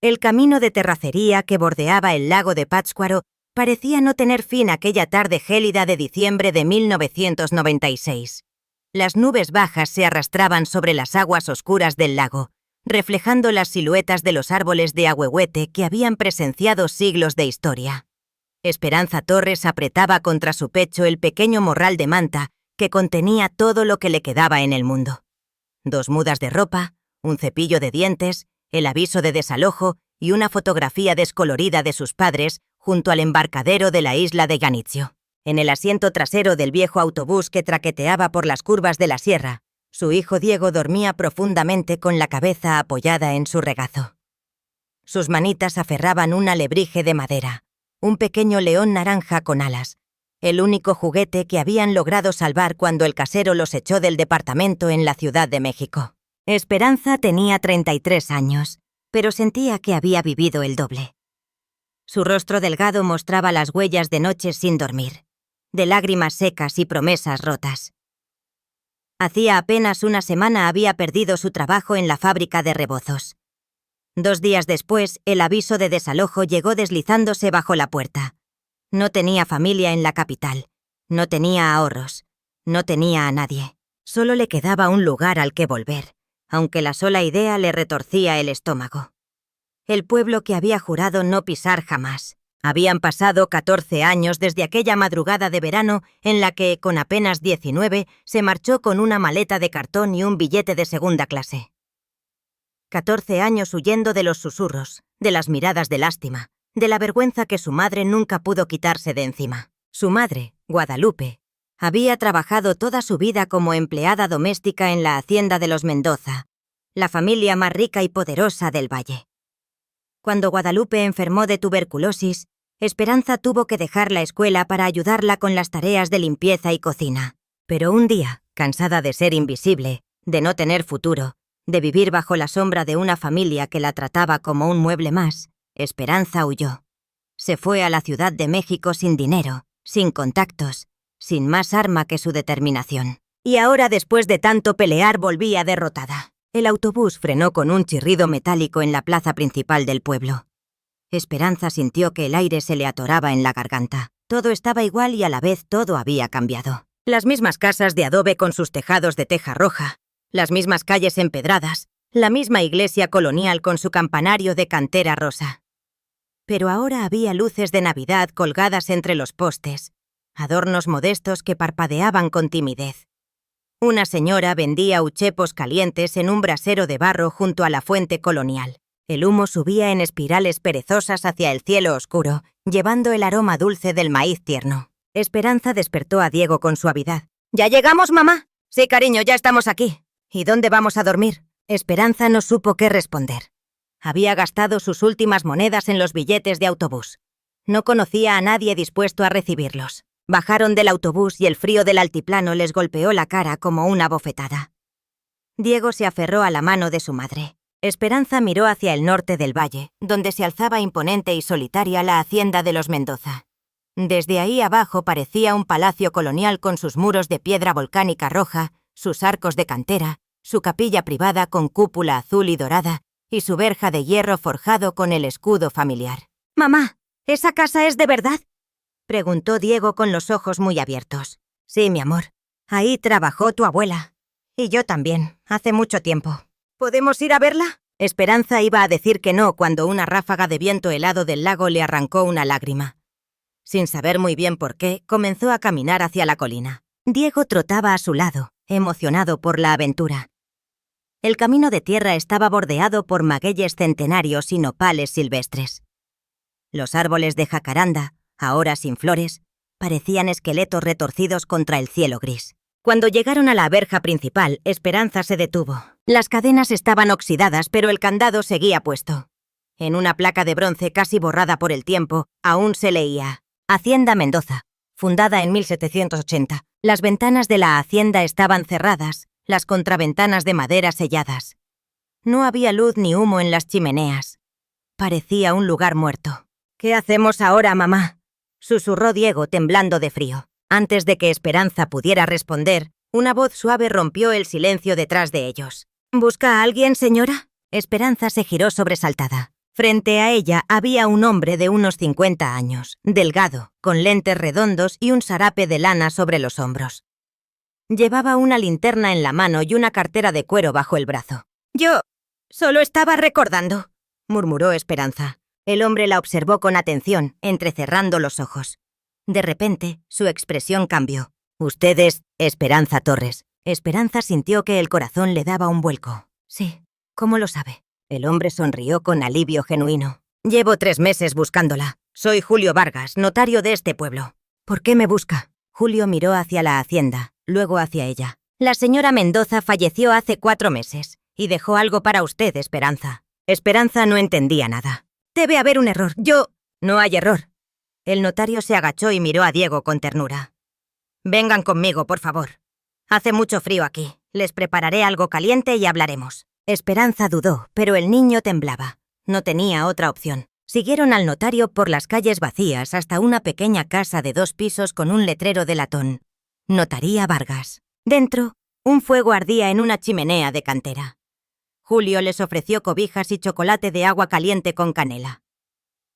El camino de terracería que bordeaba el lago de Pátzcuaro parecía no tener fin aquella tarde gélida de diciembre de 1996. Las nubes bajas se arrastraban sobre las aguas oscuras del lago, reflejando las siluetas de los árboles de ahuehuete que habían presenciado siglos de historia. Esperanza Torres apretaba contra su pecho el pequeño morral de manta que contenía todo lo que le quedaba en el mundo. 2 mudas de ropa, un cepillo de dientes, el aviso de desalojo y una fotografía descolorida de sus padres junto al embarcadero de la isla de Ganitzio. En el asiento trasero del viejo autobús que traqueteaba por las curvas de la sierra, su hijo Diego dormía profundamente con la cabeza apoyada en su regazo. Sus manitas aferraban un alebrije de madera, un pequeño león naranja con alas, el único juguete que habían logrado salvar cuando el casero los echó del departamento en la Ciudad de México. Esperanza tenía 33 años, pero sentía que había vivido el doble. Su rostro delgado mostraba las huellas de noches sin dormir, de lágrimas secas y promesas rotas. Hacía apenas una semana había perdido su trabajo en la fábrica de rebozos. 2 días después, el aviso de desalojo llegó deslizándose bajo la puerta. No tenía familia en la capital, no tenía ahorros, no tenía a nadie. Solo le quedaba un lugar al que volver, aunque la sola idea le retorcía el estómago. El pueblo que había jurado no pisar jamás. Habían pasado 14 años desde aquella madrugada de verano en la que, con apenas 19, se marchó con una maleta de cartón y un billete de segunda clase. 14 años huyendo de los susurros, de las miradas de lástima, de la vergüenza que su madre nunca pudo quitarse de encima. Su madre, Guadalupe, había trabajado toda su vida como empleada doméstica en la hacienda de los Mendoza, la familia más rica y poderosa del valle. Cuando Guadalupe enfermó de tuberculosis, Esperanza tuvo que dejar la escuela para ayudarla con las tareas de limpieza y cocina. Pero un día, cansada de ser invisible, de no tener futuro, de vivir bajo la sombra de una familia que la trataba como un mueble más, Esperanza huyó. Se fue a la Ciudad de México sin dinero, sin contactos, sin más arma que su determinación. Y ahora, después de tanto pelear, volvía derrotada. El autobús frenó con un chirrido metálico en la plaza principal del pueblo. Esperanza sintió que el aire se le atoraba en la garganta. Todo estaba igual y a la vez todo había cambiado. Las mismas casas de adobe con sus tejados de teja roja, las mismas calles empedradas, la misma iglesia colonial con su campanario de cantera rosa. Pero ahora había luces de Navidad colgadas entre los postes, adornos modestos que parpadeaban con timidez. Una señora vendía uchepos calientes en un brasero de barro junto a la fuente colonial. El humo subía en espirales perezosas hacia el cielo oscuro, llevando el aroma dulce del maíz tierno. Esperanza despertó a Diego con suavidad. «¿Ya llegamos, mamá?» «Sí, cariño, ya estamos aquí». «¿Y dónde vamos a dormir?» Esperanza no supo qué responder. Había gastado sus últimas monedas en los billetes de autobús. No conocía a nadie dispuesto a recibirlos. Bajaron del autobús y el frío del altiplano les golpeó la cara como una bofetada. Diego se aferró a la mano de su madre. Esperanza miró hacia el norte del valle, donde se alzaba imponente y solitaria la hacienda de los Mendoza. Desde ahí abajo parecía un palacio colonial con sus muros de piedra volcánica roja, sus arcos de cantera, su capilla privada con cúpula azul y dorada y su verja de hierro forjado con el escudo familiar. «Mamá, ¿esa casa es de verdad?», preguntó Diego con los ojos muy abiertos. «Sí, mi amor. Ahí trabajó tu abuela. Y yo también, hace mucho tiempo. ¿Podemos ir a verla?» Esperanza iba a decir que no cuando una ráfaga de viento helado del lago le arrancó una lágrima. Sin saber muy bien por qué, comenzó a caminar hacia la colina. Diego trotaba a su lado, emocionado por la aventura. El camino de tierra estaba bordeado por magueyes centenarios y nopales silvestres. Los árboles de jacaranda, ahora sin flores, parecían esqueletos retorcidos contra el cielo gris. Cuando llegaron a la verja principal, Esperanza se detuvo. Las cadenas estaban oxidadas, pero el candado seguía puesto. En una placa de bronce casi borrada por el tiempo, aún se leía: Hacienda Mendoza, fundada en 1780. Las ventanas de la hacienda estaban cerradas, las contraventanas de madera selladas. No había luz ni humo en las chimeneas. Parecía un lugar muerto. «¿Qué hacemos ahora, mamá?», susurró Diego temblando de frío. Antes de que Esperanza pudiera responder, una voz suave rompió el silencio detrás de ellos. «¿Busca a alguien, señora?» Esperanza se giró sobresaltada. Frente a ella había un hombre de unos 50 años, delgado, con lentes redondos y un sarape de lana sobre los hombros. Llevaba una linterna en la mano y una cartera de cuero bajo el brazo. «Yo solo estaba recordando», murmuró Esperanza. El hombre la observó con atención, entrecerrando los ojos. De repente, su expresión cambió. «Usted es Esperanza Torres». Esperanza sintió que el corazón le daba un vuelco. «Sí, ¿cómo lo sabe?» El hombre sonrió con alivio genuino. «Llevo 3 meses buscándola. Soy Julio Vargas, notario de este pueblo». «¿Por qué me busca?» Julio miró hacia la hacienda, luego hacia ella. «La señora Mendoza falleció hace 4 meses y dejó algo para usted, Esperanza». Esperanza no entendía nada. «Debe haber un error. Yo...» «No hay error». El notario se agachó y miró a Diego con ternura. «Vengan conmigo, por favor. Hace mucho frío aquí. Les prepararé algo caliente y hablaremos». Esperanza dudó, pero el niño temblaba. No tenía otra opción. Siguieron al notario por las calles vacías hasta una pequeña casa de 2 pisos con un letrero de latón. Notaría Vargas. Dentro, un fuego ardía en una chimenea de cantera. Julio les ofreció cobijas y chocolate de agua caliente con canela.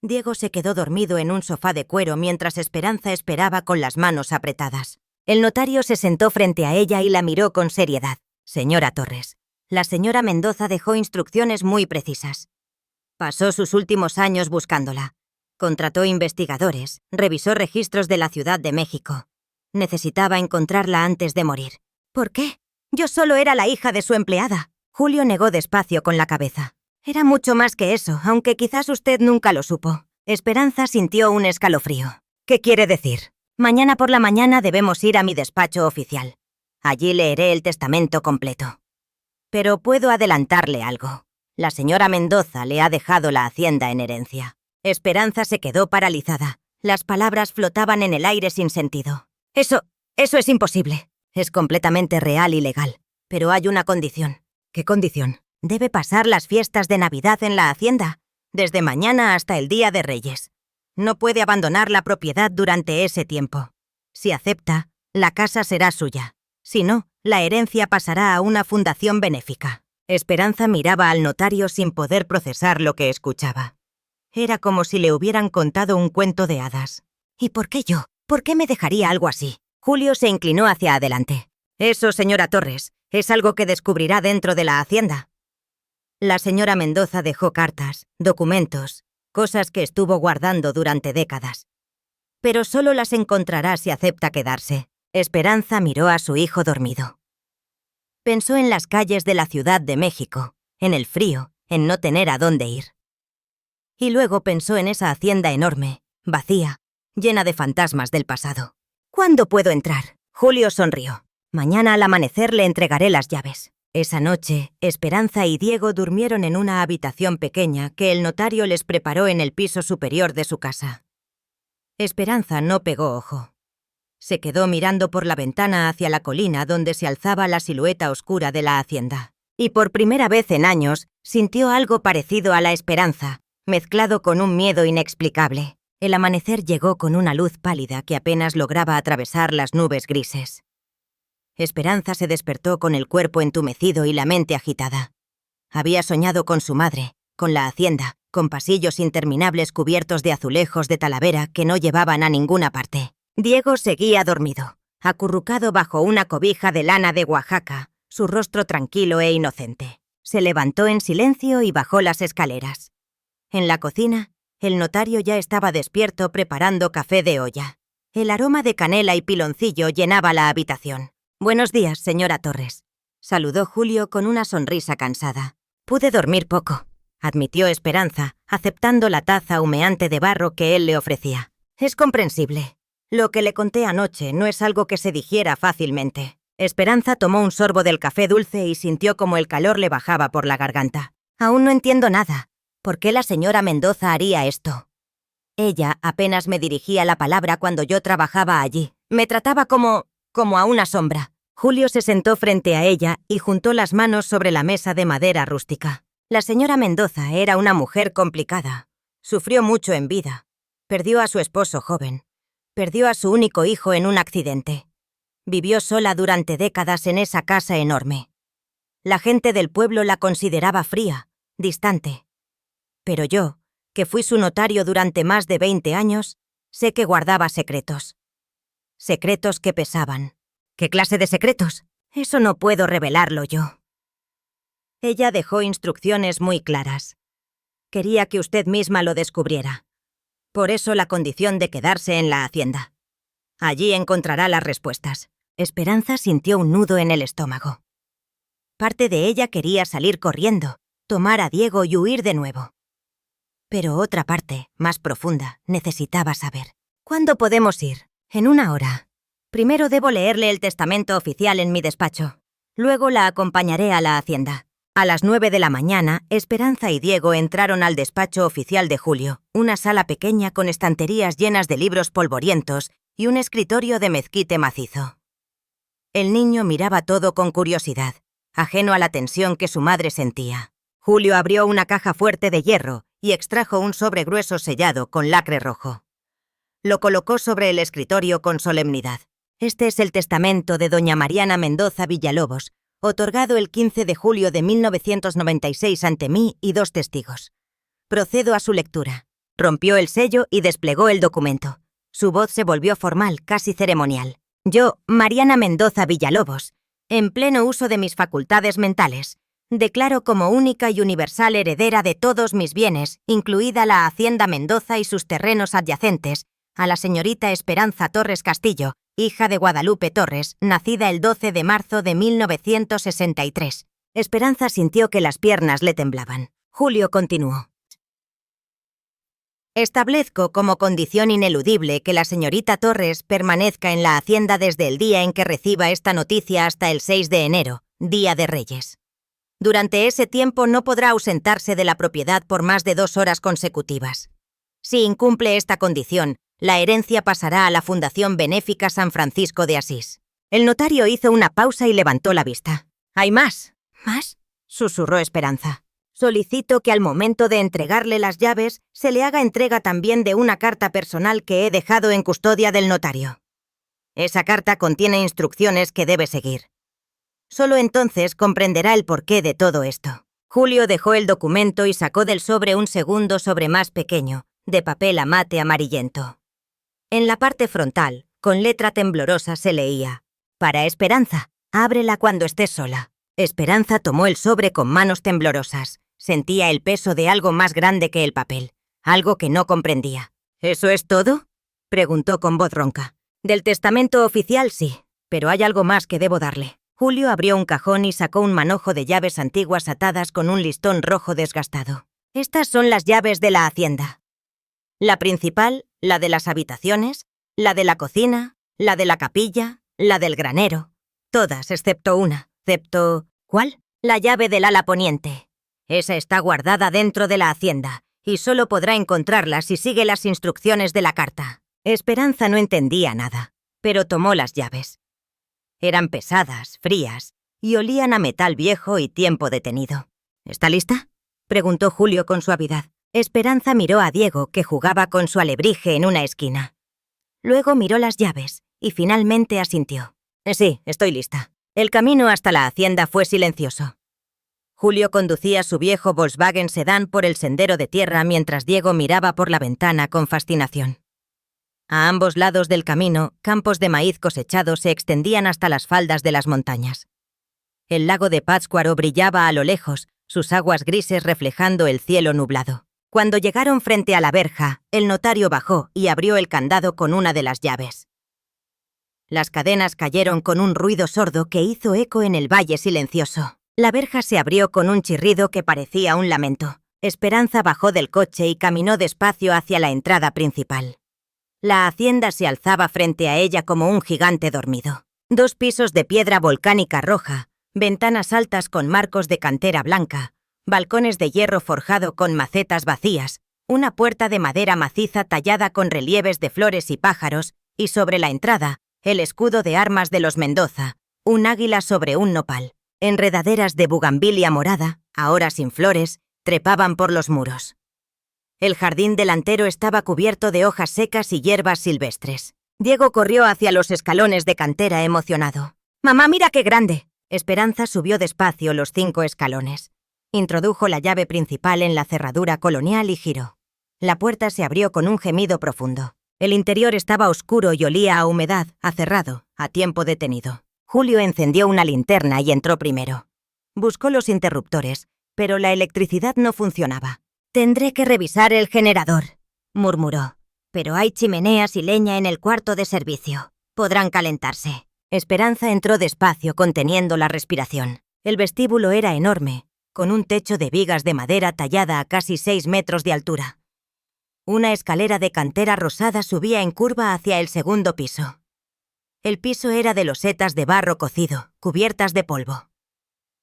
Diego se quedó dormido en un sofá de cuero mientras Esperanza esperaba con las manos apretadas. El notario se sentó frente a ella y la miró con seriedad. «Señora Torres, la señora Mendoza dejó instrucciones muy precisas. Pasó sus últimos años buscándola. Contrató investigadores, revisó registros de la Ciudad de México. Necesitaba encontrarla antes de morir». «¿Por qué? Yo solo era la hija de su empleada». Julio negó despacio con la cabeza. «Era mucho más que eso, aunque quizás usted nunca lo supo». Esperanza sintió un escalofrío. «¿Qué quiere decir?» «Mañana por la mañana debemos ir a mi despacho oficial. Allí leeré el testamento completo. Pero puedo adelantarle algo. La señora Mendoza le ha dejado la hacienda en herencia». Esperanza se quedó paralizada. Las palabras flotaban en el aire sin sentido. Eso es imposible. Es completamente real y legal. Pero hay una condición». «¿Qué condición?» «Debe pasar las fiestas de Navidad en la hacienda, desde mañana hasta el Día de Reyes. No puede abandonar la propiedad durante ese tiempo. Si acepta, la casa será suya. Si no, la herencia pasará a una fundación benéfica». Esperanza miraba al notario sin poder procesar lo que escuchaba. Era como si le hubieran contado un cuento de hadas. «¿Y por qué yo? ¿Por qué me dejaría algo así?» Julio se inclinó hacia adelante. «Eso, señora Torres, es algo que descubrirá dentro de la hacienda». La señora Mendoza dejó cartas, documentos, cosas que estuvo guardando durante décadas. Pero solo las encontrará si acepta quedarse. Esperanza miró a su hijo dormido. Pensó en las calles de la Ciudad de México, en el frío, en no tener a dónde ir. Y luego pensó en esa hacienda enorme, vacía, llena de fantasmas del pasado. «¿Cuándo puedo entrar?» Julio sonrió. «Mañana al amanecer le entregaré las llaves». Esa noche, Esperanza y Diego durmieron en una habitación pequeña que el notario les preparó en el piso superior de su casa. Esperanza no pegó ojo. Se quedó mirando por la ventana hacia la colina donde se alzaba la silueta oscura de la hacienda. Y por primera vez en años, sintió algo parecido a la esperanza, mezclado con un miedo inexplicable. El amanecer llegó con una luz pálida que apenas lograba atravesar las nubes grises. Esperanza se despertó con el cuerpo entumecido y la mente agitada. Había soñado con su madre, con la hacienda, con pasillos interminables cubiertos de azulejos de Talavera que no llevaban a ninguna parte. Diego seguía dormido, acurrucado bajo una cobija de lana de Oaxaca, su rostro tranquilo e inocente. Se levantó en silencio y bajó las escaleras. En la cocina, el notario ya estaba despierto preparando café de olla. El aroma de canela y piloncillo llenaba la habitación. «Buenos días, señora Torres», saludó Julio con una sonrisa cansada. «Pude dormir poco», admitió Esperanza, aceptando la taza humeante de barro que él le ofrecía. «Es comprensible. Lo que le conté anoche no es algo que se digiera fácilmente». Esperanza tomó un sorbo del café dulce y sintió como el calor le bajaba por la garganta. «Aún no entiendo nada. ¿Por qué la señora Mendoza haría esto? Ella apenas me dirigía la palabra cuando yo trabajaba allí. Me trataba como a una sombra». Julio se sentó frente a ella y juntó las manos sobre la mesa de madera rústica. La señora Mendoza era una mujer complicada. Sufrió mucho en vida. Perdió a su esposo joven. Perdió a su único hijo en un accidente. Vivió sola durante décadas en esa casa enorme. La gente del pueblo la consideraba fría, distante. Pero yo, que fui su notario durante más de 20 años, sé que guardaba secretos. Secretos que pesaban. ¿Qué clase de secretos? Eso no puedo revelarlo yo. Ella dejó instrucciones muy claras. Quería que usted misma lo descubriera. Por eso la condición de quedarse en la hacienda. Allí encontrará las respuestas. Esperanza sintió un nudo en el estómago. Parte de ella quería salir corriendo, tomar a Diego y huir de nuevo. Pero otra parte, más profunda, necesitaba saber. ¿Cuándo podemos ir? En 1 hora. Primero debo leerle el testamento oficial en mi despacho. Luego la acompañaré a la hacienda. A las 9 de la mañana, Esperanza y Diego entraron al despacho oficial de Julio, una sala pequeña con estanterías llenas de libros polvorientos y un escritorio de mezquite macizo. El niño miraba todo con curiosidad, ajeno a la tensión que su madre sentía. Julio abrió una caja fuerte de hierro y extrajo un sobre grueso sellado con lacre rojo. Lo colocó sobre el escritorio con solemnidad. Este es el testamento de doña Mariana Mendoza Villalobos, otorgado el 15 de julio de 1996 ante mí y 2 testigos. Procedo a su lectura. Rompió el sello y desplegó el documento. Su voz se volvió formal, casi ceremonial. Yo, Mariana Mendoza Villalobos, en pleno uso de mis facultades mentales, declaro como única y universal heredera de todos mis bienes, incluida la Hacienda Mendoza y sus terrenos adyacentes, a la señorita Esperanza Torres Castillo, hija de Guadalupe Torres, nacida el 12 de marzo de 1963. Esperanza sintió que las piernas le temblaban. Julio continuó. Establezco como condición ineludible que la señorita Torres permanezca en la hacienda desde el día en que reciba esta noticia hasta el 6 de enero, Día de Reyes. Durante ese tiempo no podrá ausentarse de la propiedad por más de 2 horas consecutivas. Si incumple esta condición, la herencia pasará a la Fundación Benéfica San Francisco de Asís. El notario hizo una pausa y levantó la vista. «¿Hay más?» «¿Más?», susurró Esperanza. «Solicito que al momento de entregarle las llaves se le haga entrega también de una carta personal que he dejado en custodia del notario. Esa carta contiene instrucciones que debe seguir. Solo entonces comprenderá el porqué de todo esto». Julio dejó el documento y sacó del sobre un segundo sobre más pequeño, de papel a mate amarillento. En la parte frontal, con letra temblorosa, se leía: «Para Esperanza, ábrela cuando estés sola». Esperanza tomó el sobre con manos temblorosas. Sentía el peso de algo más grande que el papel, algo que no comprendía. «¿Eso es todo?», preguntó con voz ronca. «Del testamento oficial sí, pero hay algo más que debo darle». Julio abrió un cajón y sacó un manojo de llaves antiguas atadas con un listón rojo desgastado. «Estas son las llaves de la hacienda. La principal, la de las habitaciones, la de la cocina, la de la capilla, la del granero. Todas excepto una. Excepto... ¿Cuál? La llave del ala poniente. Esa está guardada dentro de la hacienda, y solo podrá encontrarla si sigue las instrucciones de la carta». Esperanza no entendía nada, pero tomó las llaves. Eran pesadas, frías, y olían a metal viejo y tiempo detenido. «¿Está lista?», preguntó Julio con suavidad. Esperanza miró a Diego, que jugaba con su alebrije en una esquina. Luego miró las llaves y finalmente asintió. «Sí, estoy lista». El camino hasta la hacienda fue silencioso. Julio conducía su viejo Volkswagen sedán por el sendero de tierra mientras Diego miraba por la ventana con fascinación. A ambos lados del camino, campos de maíz cosechados se extendían hasta las faldas de las montañas. El lago de Pátzcuaro brillaba a lo lejos, sus aguas grises reflejando el cielo nublado. Cuando llegaron frente a la verja, el notario bajó y abrió el candado con una de las llaves. Las cadenas cayeron con un ruido sordo que hizo eco en el valle silencioso. La verja se abrió con un chirrido que parecía un lamento. Esperanza bajó del coche y caminó despacio hacia la entrada principal. La hacienda se alzaba frente a ella como un gigante dormido. 2 pisos de piedra volcánica roja, ventanas altas con marcos de cantera blanca, balcones de hierro forjado con macetas vacías, una puerta de madera maciza tallada con relieves de flores y pájaros, y sobre la entrada, el escudo de armas de los Mendoza, un águila sobre un nopal. Enredaderas de bugambilia morada, ahora sin flores, trepaban por los muros. El jardín delantero estaba cubierto de hojas secas y hierbas silvestres. Diego corrió hacia los escalones de cantera emocionado. «¡Mamá, mira qué grande!». Esperanza subió despacio los 5 escalones. Introdujo la llave principal en la cerradura colonial y giró. La puerta se abrió con un gemido profundo. El interior estaba oscuro y olía a humedad, a cerrado, a tiempo detenido. Julio encendió una linterna y entró primero. Buscó los interruptores, pero la electricidad no funcionaba. «Tendré que revisar el generador», murmuró. «Pero hay chimeneas y leña en el cuarto de servicio. Podrán calentarse». Esperanza entró despacio, conteniendo la respiración. El vestíbulo era enorme, con un techo de vigas de madera tallada a casi 6 metros de altura. Una escalera de cantera rosada subía en curva hacia el segundo piso. El piso era de losetas de barro cocido, cubiertas de polvo.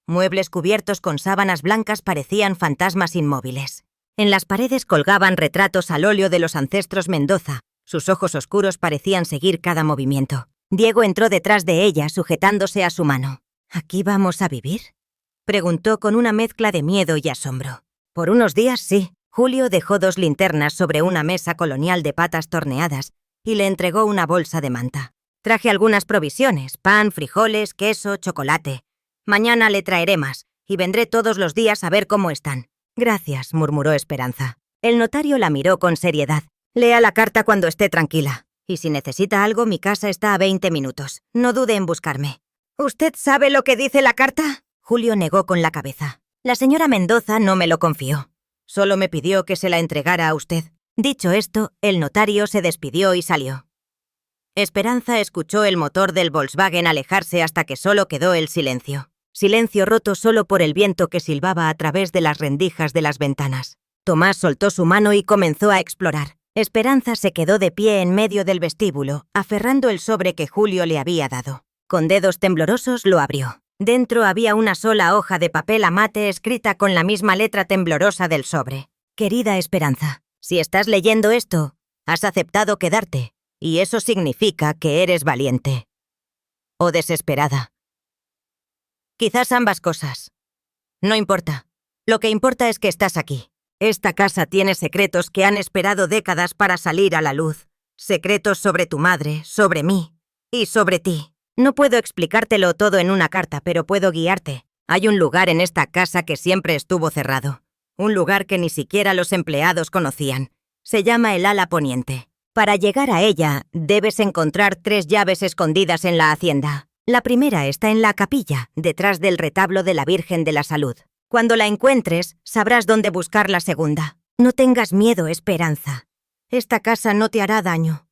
Muebles cubiertos con sábanas blancas parecían fantasmas inmóviles. En las paredes colgaban retratos al óleo de los ancestros Mendoza. Sus ojos oscuros parecían seguir cada movimiento. Diego entró detrás de ella, sujetándose a su mano. «¿Aquí vamos a vivir?», preguntó con una mezcla de miedo y asombro. «Por unos días, sí». Julio dejó 2 linternas sobre una mesa colonial de patas torneadas y le entregó una bolsa de manta. «Traje algunas provisiones, pan, frijoles, queso, chocolate. Mañana le traeré más, y vendré todos los días a ver cómo están». «Gracias», murmuró Esperanza. El notario la miró con seriedad. «Lea la carta cuando esté tranquila. Y si necesita algo, mi casa está a 20 minutos. No dude en buscarme». «¿Usted sabe lo que dice la carta?». Julio negó con la cabeza. «La señora Mendoza no me lo confió. Solo me pidió que se la entregara a usted». Dicho esto, el notario se despidió y salió. Esperanza escuchó el motor del Volkswagen alejarse hasta que solo quedó el silencio. Silencio roto solo por el viento que silbaba a través de las rendijas de las ventanas. Tomás soltó su mano y comenzó a explorar. Esperanza se quedó de pie en medio del vestíbulo, aferrando el sobre que Julio le había dado. Con dedos temblorosos lo abrió. Dentro había una sola hoja de papel a mate escrita con la misma letra temblorosa del sobre. «Querida Esperanza, si estás leyendo esto, has aceptado quedarte, y eso significa que eres valiente. O desesperada. Quizás ambas cosas. No importa. Lo que importa es que estás aquí. Esta casa tiene secretos que han esperado décadas para salir a la luz. Secretos sobre tu madre, sobre mí y sobre ti. No puedo explicártelo todo en una carta, pero puedo guiarte. Hay un lugar en esta casa que siempre estuvo cerrado. Un lugar que ni siquiera los empleados conocían. Se llama el ala poniente. Para llegar a ella, debes encontrar 3 llaves escondidas en la hacienda. La primera está en la capilla, detrás del retablo de la Virgen de la Salud. Cuando la encuentres, sabrás dónde buscar la segunda. No tengas miedo, Esperanza. Esta casa no te hará daño.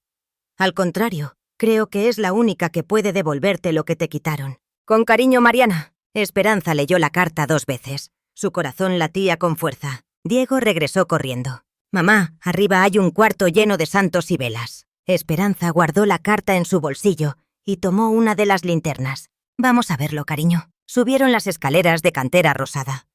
Al contrario, creo que es la única que puede devolverte lo que te quitaron. Con cariño, Mariana». Esperanza leyó la carta 2 veces. Su corazón latía con fuerza. Diego regresó corriendo. «Mamá, arriba hay un cuarto lleno de santos y velas». Esperanza guardó la carta en su bolsillo y tomó una de las linternas. «Vamos a verlo, cariño». Subieron las escaleras de cantera rosada.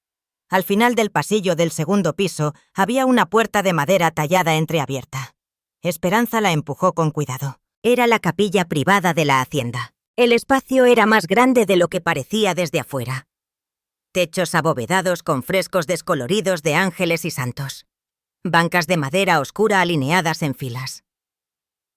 Al final del pasillo del segundo piso había una puerta de madera tallada entreabierta. Esperanza la empujó con cuidado. Era la capilla privada de la hacienda. El espacio era más grande de lo que parecía desde afuera. Techos abovedados con frescos descoloridos de ángeles y santos. Bancas de madera oscura alineadas en filas.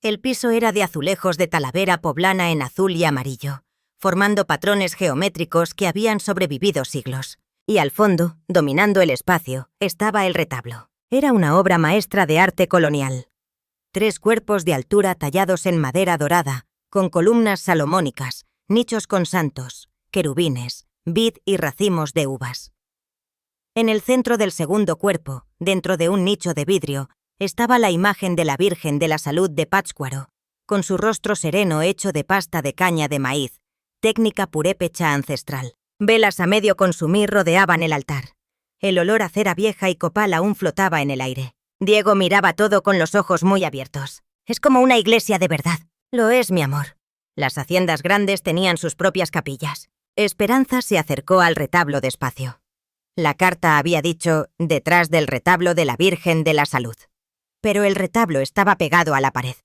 El piso era de azulejos de talavera poblana en azul y amarillo, formando patrones geométricos que habían sobrevivido siglos. Y al fondo, dominando el espacio, estaba el retablo. Era una obra maestra de arte colonial. 3 cuerpos de altura tallados en madera dorada, con columnas salomónicas, nichos con santos, querubines, vid y racimos de uvas. En el centro del segundo cuerpo, dentro de un nicho de vidrio, estaba la imagen de la Virgen de la Salud de Pátzcuaro, con su rostro sereno hecho de pasta de caña de maíz, técnica purépecha ancestral. Velas a medio consumir rodeaban el altar. El olor a cera vieja y copal aún flotaba en el aire. Diego miraba todo con los ojos muy abiertos. «Es como una iglesia de verdad». «Lo es, mi amor». Las haciendas grandes tenían sus propias capillas. Esperanza se acercó al retablo despacio. La carta había dicho «detrás del retablo de la Virgen de la Salud». Pero el retablo estaba pegado a la pared.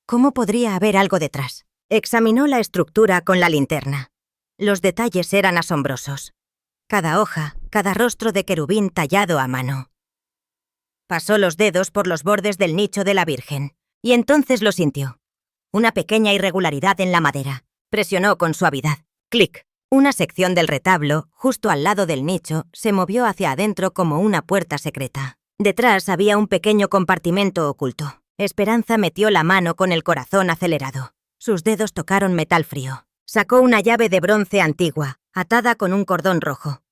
¿Cómo podría haber algo detrás? Examinó la estructura con la linterna. Los detalles eran asombrosos. Cada hoja, cada rostro de querubín tallado a mano. Pasó los dedos por los bordes del nicho de la Virgen, y entonces lo sintió. Una pequeña irregularidad en la madera. Presionó con suavidad. ¡Clic! Una sección del retablo, justo al lado del nicho, se movió hacia adentro como una puerta secreta. Detrás había un pequeño compartimento oculto. Esperanza metió la mano con el corazón acelerado. Sus dedos tocaron metal frío. Sacó una llave de bronce antigua, atada con un cordón rojo.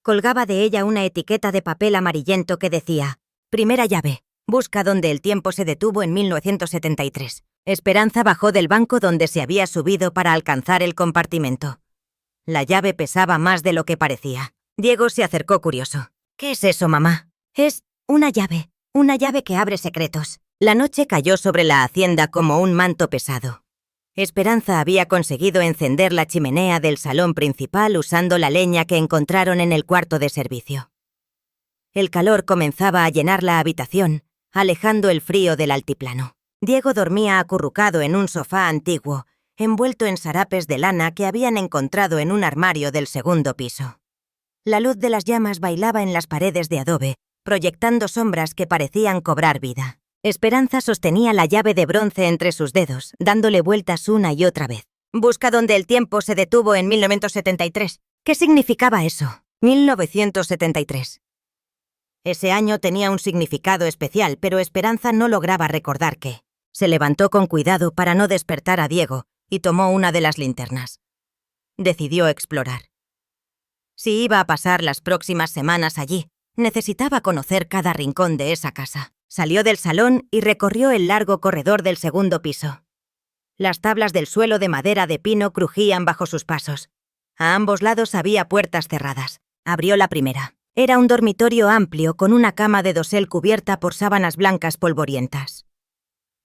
Colgaba de ella una etiqueta de papel amarillento que decía: «Primera llave. Busca donde el tiempo se detuvo en 1973». Esperanza bajó del banco donde se había subido para alcanzar el compartimento. La llave pesaba más de lo que parecía. Diego se acercó curioso. «¿Qué es eso, mamá?» «Es una llave que abre secretos». La noche cayó sobre la hacienda como un manto pesado. Esperanza había conseguido encender la chimenea del salón principal usando la leña que encontraron en el cuarto de servicio. El calor comenzaba a llenar la habitación, alejando el frío del altiplano. Diego dormía acurrucado en un sofá antiguo, envuelto en sarapes de lana que habían encontrado en un armario del segundo piso. La luz de las llamas bailaba en las paredes de adobe, proyectando sombras que parecían cobrar vida. Esperanza sostenía la llave de bronce entre sus dedos, dándole vueltas una y otra vez. «Busca donde el tiempo se detuvo en 1973». ¿Qué significaba eso? 1973. Ese año tenía un significado especial, pero Esperanza no lograba recordar qué. Se levantó con cuidado para no despertar a Diego y tomó una de las linternas. Decidió explorar. Si iba a pasar las próximas semanas allí, necesitaba conocer cada rincón de esa casa. Salió del salón y recorrió el largo corredor del segundo piso. Las tablas del suelo de madera de pino crujían bajo sus pasos. A ambos lados había puertas cerradas. Abrió la primera. Era un dormitorio amplio con una cama de dosel cubierta por sábanas blancas polvorientas.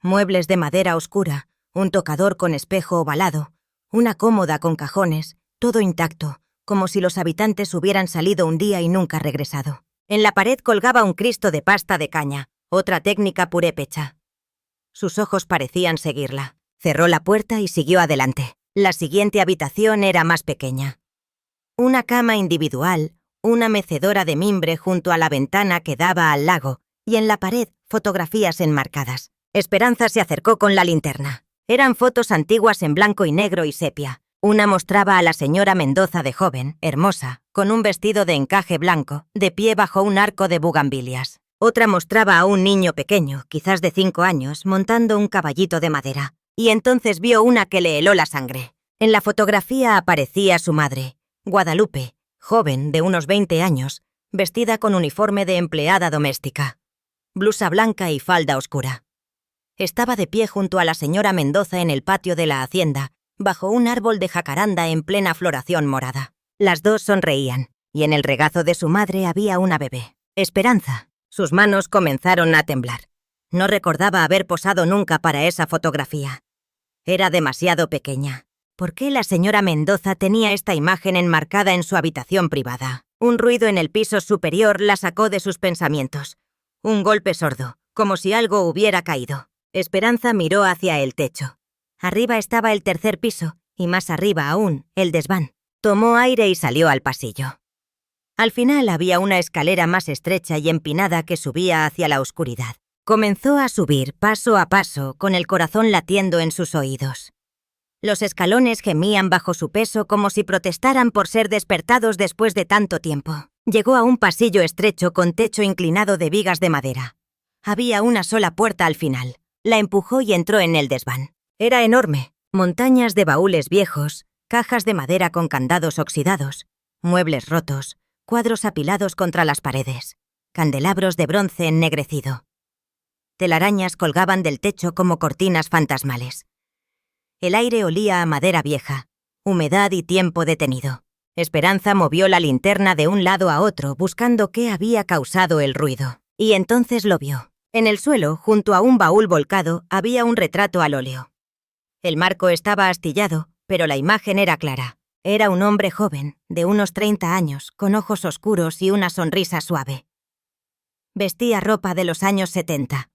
Muebles de madera oscura, un tocador con espejo ovalado, una cómoda con cajones, todo intacto, como si los habitantes hubieran salido un día y nunca regresado. En la pared colgaba un Cristo de pasta de caña, otra técnica purépecha. Sus ojos parecían seguirla. Cerró la puerta y siguió adelante. La siguiente habitación era más pequeña. Una cama individual, una mecedora de mimbre junto a la ventana que daba al lago, y en la pared fotografías enmarcadas. Esperanza se acercó con la linterna. Eran fotos antiguas en blanco y negro y sepia. Una mostraba a la señora Mendoza de joven, hermosa, con un vestido de encaje blanco, de pie bajo un arco de bugambilias. Otra mostraba a un niño pequeño, quizás de 5 años, montando un caballito de madera. Y entonces vio una que le heló la sangre. En la fotografía aparecía su madre, Guadalupe, joven de unos 20 años, vestida con uniforme de empleada doméstica. Blusa blanca y falda oscura. Estaba de pie junto a la señora Mendoza en el patio de la hacienda, bajo un árbol de jacaranda en plena floración morada. Las dos sonreían, y en el regazo de su madre había una bebé. Esperanza. Sus manos comenzaron a temblar. No recordaba haber posado nunca para esa fotografía. Era demasiado pequeña. ¿Por qué la señora Mendoza tenía esta imagen enmarcada en su habitación privada? Un ruido en el piso superior la sacó de sus pensamientos. Un golpe sordo, como si algo hubiera caído. Esperanza miró hacia el techo. Arriba estaba el tercer piso, y más arriba aún, el desván. Tomó aire y salió al pasillo. Al final había una escalera más estrecha y empinada que subía hacia la oscuridad. Comenzó a subir paso a paso, con el corazón latiendo en sus oídos. Los escalones gemían bajo su peso como si protestaran por ser despertados después de tanto tiempo. Llegó a un pasillo estrecho con techo inclinado de vigas de madera. Había una sola puerta al final. La empujó y entró en el desván. Era enorme. Montañas de baúles viejos, cajas de madera con candados oxidados, muebles rotos, cuadros apilados contra las paredes, candelabros de bronce ennegrecido. Telarañas colgaban del techo como cortinas fantasmales. El aire olía a madera vieja, humedad y tiempo detenido. Esperanza movió la linterna de un lado a otro buscando qué había causado el ruido. Y entonces lo vio. En el suelo, junto a un baúl volcado, había un retrato al óleo. El marco estaba astillado, pero la imagen era clara. Era un hombre joven, de unos 30 años, con ojos oscuros y una sonrisa suave. Vestía ropa de los años 70.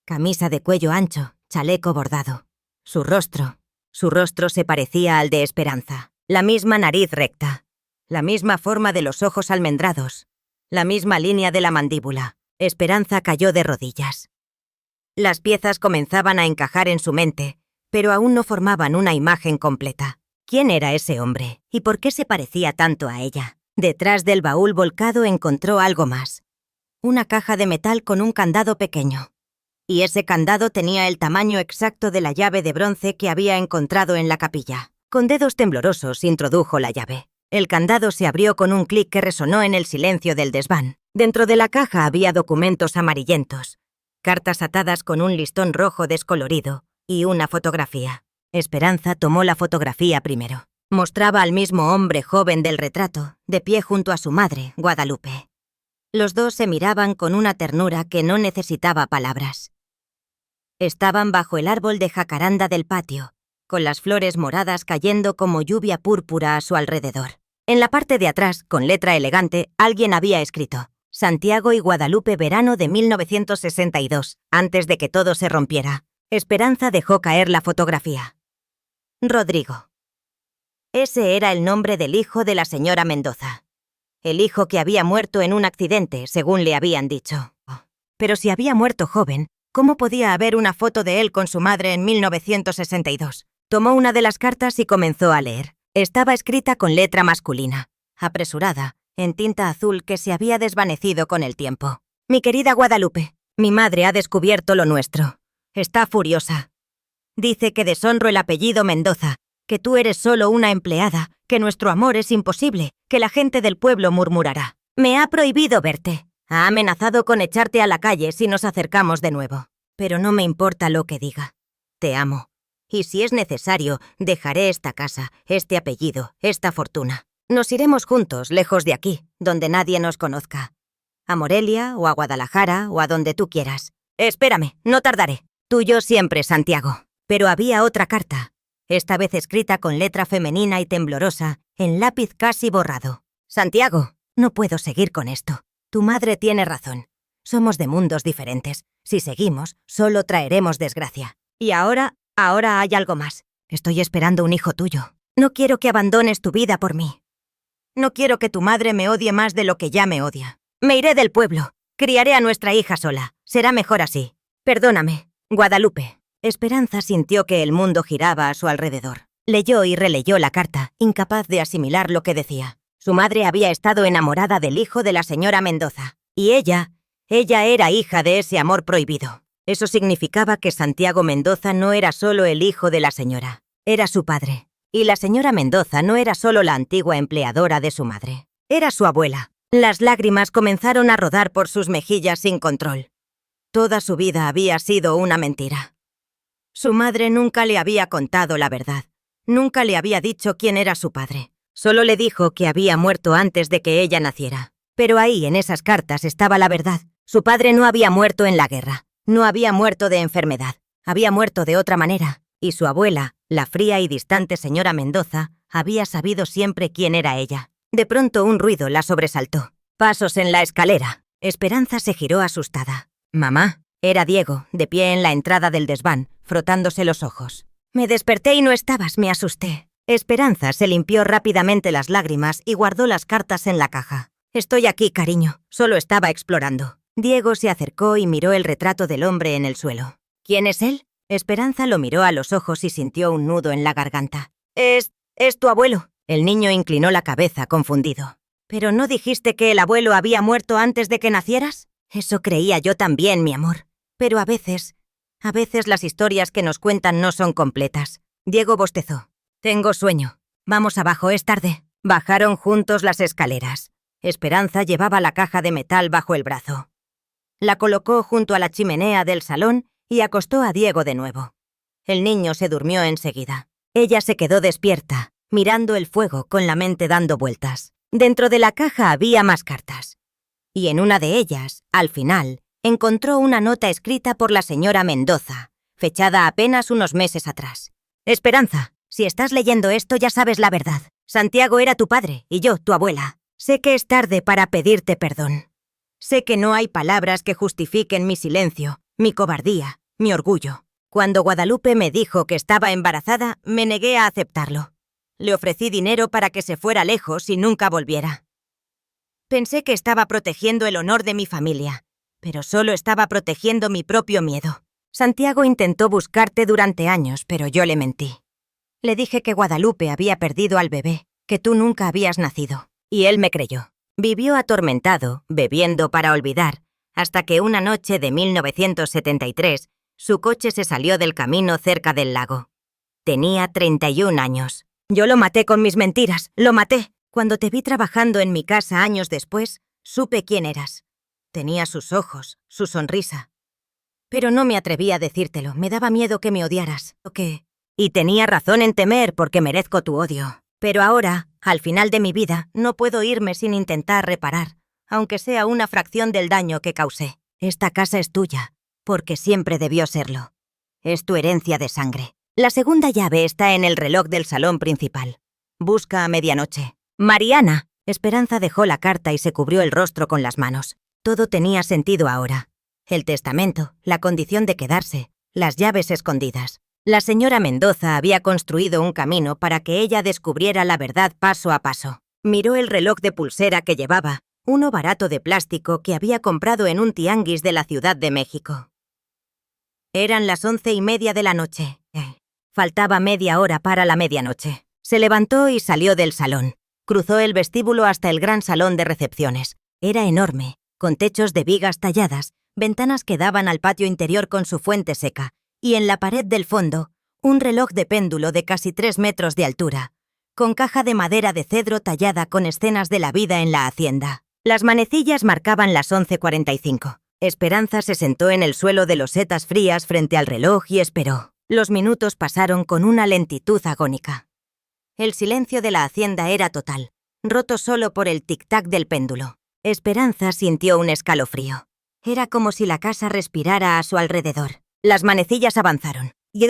Camisa de cuello ancho, chaleco bordado. Su rostro se parecía al de Esperanza. La misma nariz recta, la misma forma de los ojos almendrados, la misma línea de la mandíbula. Esperanza cayó de rodillas. Las piezas comenzaban a encajar en su mente, pero aún no formaban una imagen completa. ¿Quién era ese hombre? ¿Y por qué se parecía tanto a ella? Detrás del baúl volcado encontró algo más. una caja de metal con un candado pequeño. Y ese candado tenía el tamaño exacto de la llave de bronce que había encontrado en la capilla. Con dedos temblorosos introdujo la llave. El candado se abrió con un clic que resonó en el silencio del desván. Dentro de la caja había documentos amarillentos, cartas atadas con un listón rojo descolorido y una fotografía. Esperanza tomó la fotografía primero. Mostraba al mismo hombre joven del retrato, de pie junto a su madre, Guadalupe. Los dos se miraban con una ternura que no necesitaba palabras. Estaban bajo el árbol de jacaranda del patio, con las flores moradas cayendo como lluvia púrpura a su alrededor. En la parte de atrás, con letra elegante, alguien había escrito: Santiago y Guadalupe, verano de 1962, antes de que todo se rompiera. Esperanza dejó caer la fotografía. Rodrigo. Ese era el nombre del hijo de la señora Mendoza. El hijo que había muerto en un accidente, según le habían dicho. Pero si había muerto joven, ¿cómo podía haber una foto de él con su madre en 1962? Tomó una de las cartas y comenzó a leer. Estaba escrita con letra masculina, apresurada, en tinta azul que se había desvanecido con el tiempo. Mi querida Guadalupe, mi madre ha descubierto lo nuestro. Está furiosa. Dice que deshonro el apellido Mendoza, que tú eres solo una empleada, que nuestro amor es imposible, que la gente del pueblo murmurará. Me ha prohibido verte. Ha amenazado con echarte a la calle si nos acercamos de nuevo. Pero no me importa lo que diga. Te amo. Y si es necesario, dejaré esta casa, este apellido, esta fortuna. Nos iremos juntos, lejos de aquí, donde nadie nos conozca. A Morelia, o a Guadalajara, o a donde tú quieras. Espérame, no tardaré. Tuyo siempre, Santiago. Pero había otra carta, esta vez escrita con letra femenina y temblorosa, en lápiz casi borrado. Santiago, no puedo seguir con esto. Tu madre tiene razón. Somos de mundos diferentes. Si seguimos, solo traeremos desgracia. Y ahora hay algo más. Estoy esperando un hijo tuyo. No quiero que abandones tu vida por mí. No quiero que tu madre me odie más de lo que ya me odia. Me iré del pueblo. Criaré a nuestra hija sola. Será mejor así. Perdóname, Guadalupe. Esperanza sintió que el mundo giraba a su alrededor. Leyó y releyó la carta, incapaz de asimilar lo que decía. Su madre había estado enamorada del hijo de la señora Mendoza. Y ella era hija de ese amor prohibido. Eso significaba que Santiago Mendoza no era solo el hijo de la señora, era su padre. Y la señora Mendoza no era solo la antigua empleadora de su madre, era su abuela. Las lágrimas comenzaron a rodar por sus mejillas sin control. Toda su vida había sido una mentira. Su madre nunca le había contado la verdad. Nunca le había dicho quién era su padre. Solo le dijo que había muerto antes de que ella naciera. Pero ahí, en esas cartas, estaba la verdad. Su padre no había muerto en la guerra. No había muerto de enfermedad. Había muerto de otra manera. Y su abuela, la fría y distante señora Mendoza, había sabido siempre quién era ella. De pronto un ruido la sobresaltó. Pasos en la escalera. Esperanza se giró asustada. «Mamá». Era Diego, de pie en la entrada del desván, frotándose los ojos. «Me desperté y no estabas, me asusté». Esperanza se limpió rápidamente las lágrimas y guardó las cartas en la caja. «Estoy aquí, cariño. Solo estaba explorando». Diego se acercó y miró el retrato del hombre en el suelo. «¿Quién es él?» Esperanza lo miró a los ojos y sintió un nudo en la garganta. Es tu abuelo». El niño inclinó la cabeza, confundido. «¿Pero no dijiste que el abuelo había muerto antes de que nacieras?» «Eso creía yo también, mi amor. Pero a veces las historias que nos cuentan no son completas». Diego bostezó. «Tengo sueño. Vamos abajo, es tarde». Bajaron juntos las escaleras. Esperanza llevaba la caja de metal bajo el brazo. La colocó junto a la chimenea del salón y acostó a Diego de nuevo. El niño se durmió enseguida. Ella se quedó despierta, mirando el fuego con la mente dando vueltas. Dentro de la caja había más cartas. Y en una de ellas, al final, encontró una nota escrita por la señora Mendoza, fechada apenas unos meses atrás. «Esperanza, si estás leyendo esto ya sabes la verdad. Santiago era tu padre y yo, tu abuela. Sé que es tarde para pedirte perdón. Sé que no hay palabras que justifiquen mi silencio, mi cobardía, mi orgullo. Cuando Guadalupe me dijo que estaba embarazada, me negué a aceptarlo. Le ofrecí dinero para que se fuera lejos y nunca volviera. Pensé que estaba protegiendo el honor de mi familia, pero solo estaba protegiendo mi propio miedo. Santiago intentó buscarte durante años, pero yo le mentí. Le dije que Guadalupe había perdido al bebé, que tú nunca habías nacido. Y él me creyó. Vivió atormentado, bebiendo para olvidar, hasta que una noche de 1973, su coche se salió del camino cerca del lago. Tenía 31 años. Yo lo maté con mis mentiras, lo maté. Cuando te vi trabajando en mi casa años después, supe quién eras. Tenía sus ojos, su sonrisa. Pero no me atreví a decírtelo, me daba miedo que me odiaras, ¿o qué? Y tenía razón en temer porque merezco tu odio. Pero ahora, al final de mi vida, no puedo irme sin intentar reparar, aunque sea una fracción del daño que causé. Esta casa es tuya, porque siempre debió serlo. Es tu herencia de sangre. La segunda llave está en el reloj del salón principal. Busca a medianoche. Mariana. Esperanza dejó la carta y se cubrió el rostro con las manos. Todo tenía sentido ahora. El testamento, la condición de quedarse, las llaves escondidas. La señora Mendoza había construido un camino para que ella descubriera la verdad paso a paso. Miró el reloj de pulsera que llevaba, uno barato de plástico que había comprado en un tianguis de la Ciudad de México. Eran las 11:30 de la noche. Faltaba media hora para la medianoche. Se levantó y salió del salón. Cruzó el vestíbulo hasta el gran salón de recepciones. Era enorme, con techos de vigas talladas, ventanas que daban al patio interior con su fuente seca, y en la pared del fondo, un reloj de péndulo de casi 3 metros de altura, con caja de madera de cedro tallada con escenas de la vida en la hacienda. Las manecillas marcaban las 11:45. Esperanza se sentó en el suelo de losetas frías frente al reloj y esperó. Los minutos pasaron con una lentitud agónica. El silencio de la hacienda era total, roto solo por el tic-tac del péndulo. Esperanza sintió un escalofrío. Era como si la casa respirara a su alrededor. Las manecillas avanzaron. Y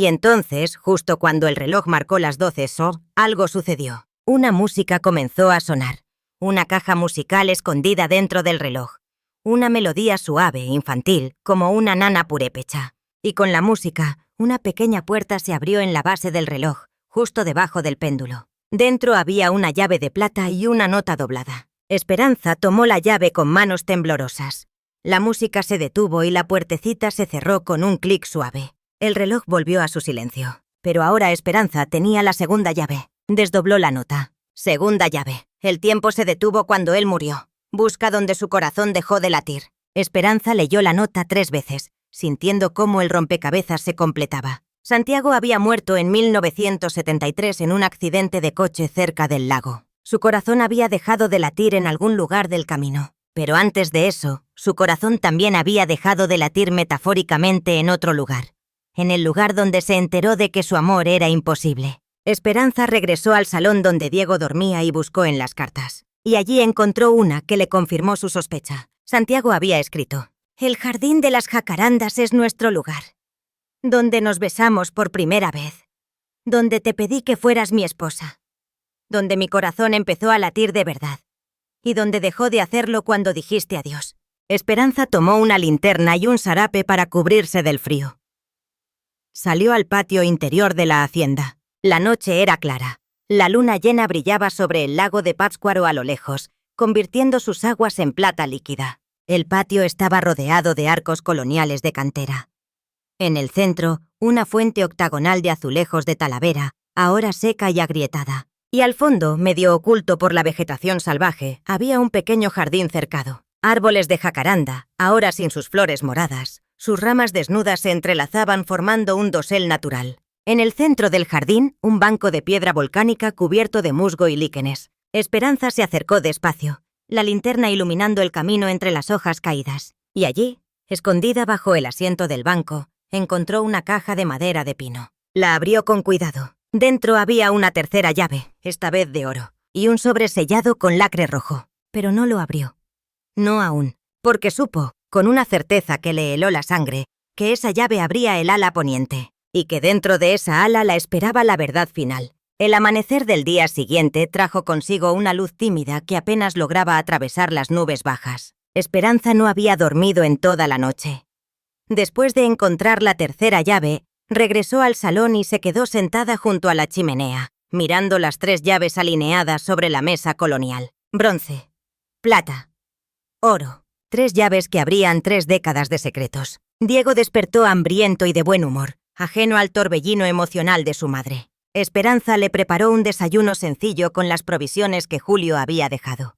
entonces, justo cuando el reloj marcó las 12, algo sucedió. Una música comenzó a sonar. Una caja musical escondida dentro del reloj. Una melodía suave, infantil, como una nana purépecha. Y con la música, una pequeña puerta se abrió en la base del reloj, justo debajo del péndulo. Dentro había una llave de plata y una nota doblada. Esperanza tomó la llave con manos temblorosas. La música se detuvo y la puertecita se cerró con un clic suave. El reloj volvió a su silencio. Pero ahora Esperanza tenía la segunda llave. Desdobló la nota. Segunda llave. El tiempo se detuvo cuando él murió. Busca donde su corazón dejó de latir. Esperanza leyó la nota 3 veces, sintiendo cómo el rompecabezas se completaba. Santiago había muerto en 1973 en un accidente de coche cerca del lago. Su corazón había dejado de latir en algún lugar del camino. Pero antes de eso, su corazón también había dejado de latir metafóricamente en otro lugar. En el lugar donde se enteró de que su amor era imposible. Esperanza regresó al salón donde Diego dormía y buscó en las cartas. Y allí encontró una que le confirmó su sospecha. Santiago había escrito: «El jardín de las jacarandas es nuestro lugar. Donde nos besamos por primera vez. Donde te pedí que fueras mi esposa. Donde mi corazón empezó a latir de verdad. Y donde dejó de hacerlo cuando dijiste adiós». Esperanza tomó una linterna y un sarape para cubrirse del frío. Salió al patio interior de la hacienda. La noche era clara. La luna llena brillaba sobre el lago de Pátzcuaro a lo lejos, convirtiendo sus aguas en plata líquida. El patio estaba rodeado de arcos coloniales de cantera. En el centro, una fuente octagonal de azulejos de Talavera, ahora seca y agrietada. Y al fondo, medio oculto por la vegetación salvaje, había un pequeño jardín cercado. Árboles de jacaranda, ahora sin sus flores moradas. Sus ramas desnudas se entrelazaban formando un dosel natural. En el centro del jardín, un banco de piedra volcánica cubierto de musgo y líquenes. Esperanza se acercó despacio, la linterna iluminando el camino entre las hojas caídas. Y allí, escondida bajo el asiento del banco, encontró una caja de madera de pino. La abrió con cuidado. Dentro había una tercera llave, esta vez de oro, y un sobre sellado con lacre rojo. Pero no lo abrió. No aún, porque supo, con una certeza que le heló la sangre, que esa llave abría el ala poniente, y que dentro de esa ala la esperaba la verdad final. El amanecer del día siguiente trajo consigo una luz tímida que apenas lograba atravesar las nubes bajas. Esperanza no había dormido en toda la noche. Después de encontrar la tercera llave, regresó al salón y se quedó sentada junto a la chimenea, mirando las 3 llaves alineadas sobre la mesa colonial. Bronce, plata, oro. 3 llaves que abrían 3 décadas de secretos. Diego despertó hambriento y de buen humor, ajeno al torbellino emocional de su madre. Esperanza le preparó un desayuno sencillo con las provisiones que Julio había dejado.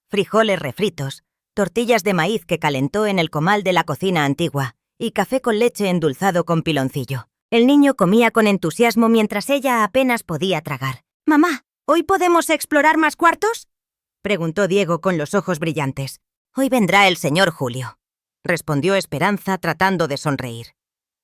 Frijoles refritos, tortillas de maíz que calentó en el comal de la cocina antigua y café con leche endulzado con piloncillo. El niño comía con entusiasmo mientras ella apenas podía tragar. «Mamá, ¿hoy podemos explorar más cuartos?», preguntó Diego con los ojos brillantes. «Hoy vendrá el señor Julio», respondió Esperanza tratando de sonreír.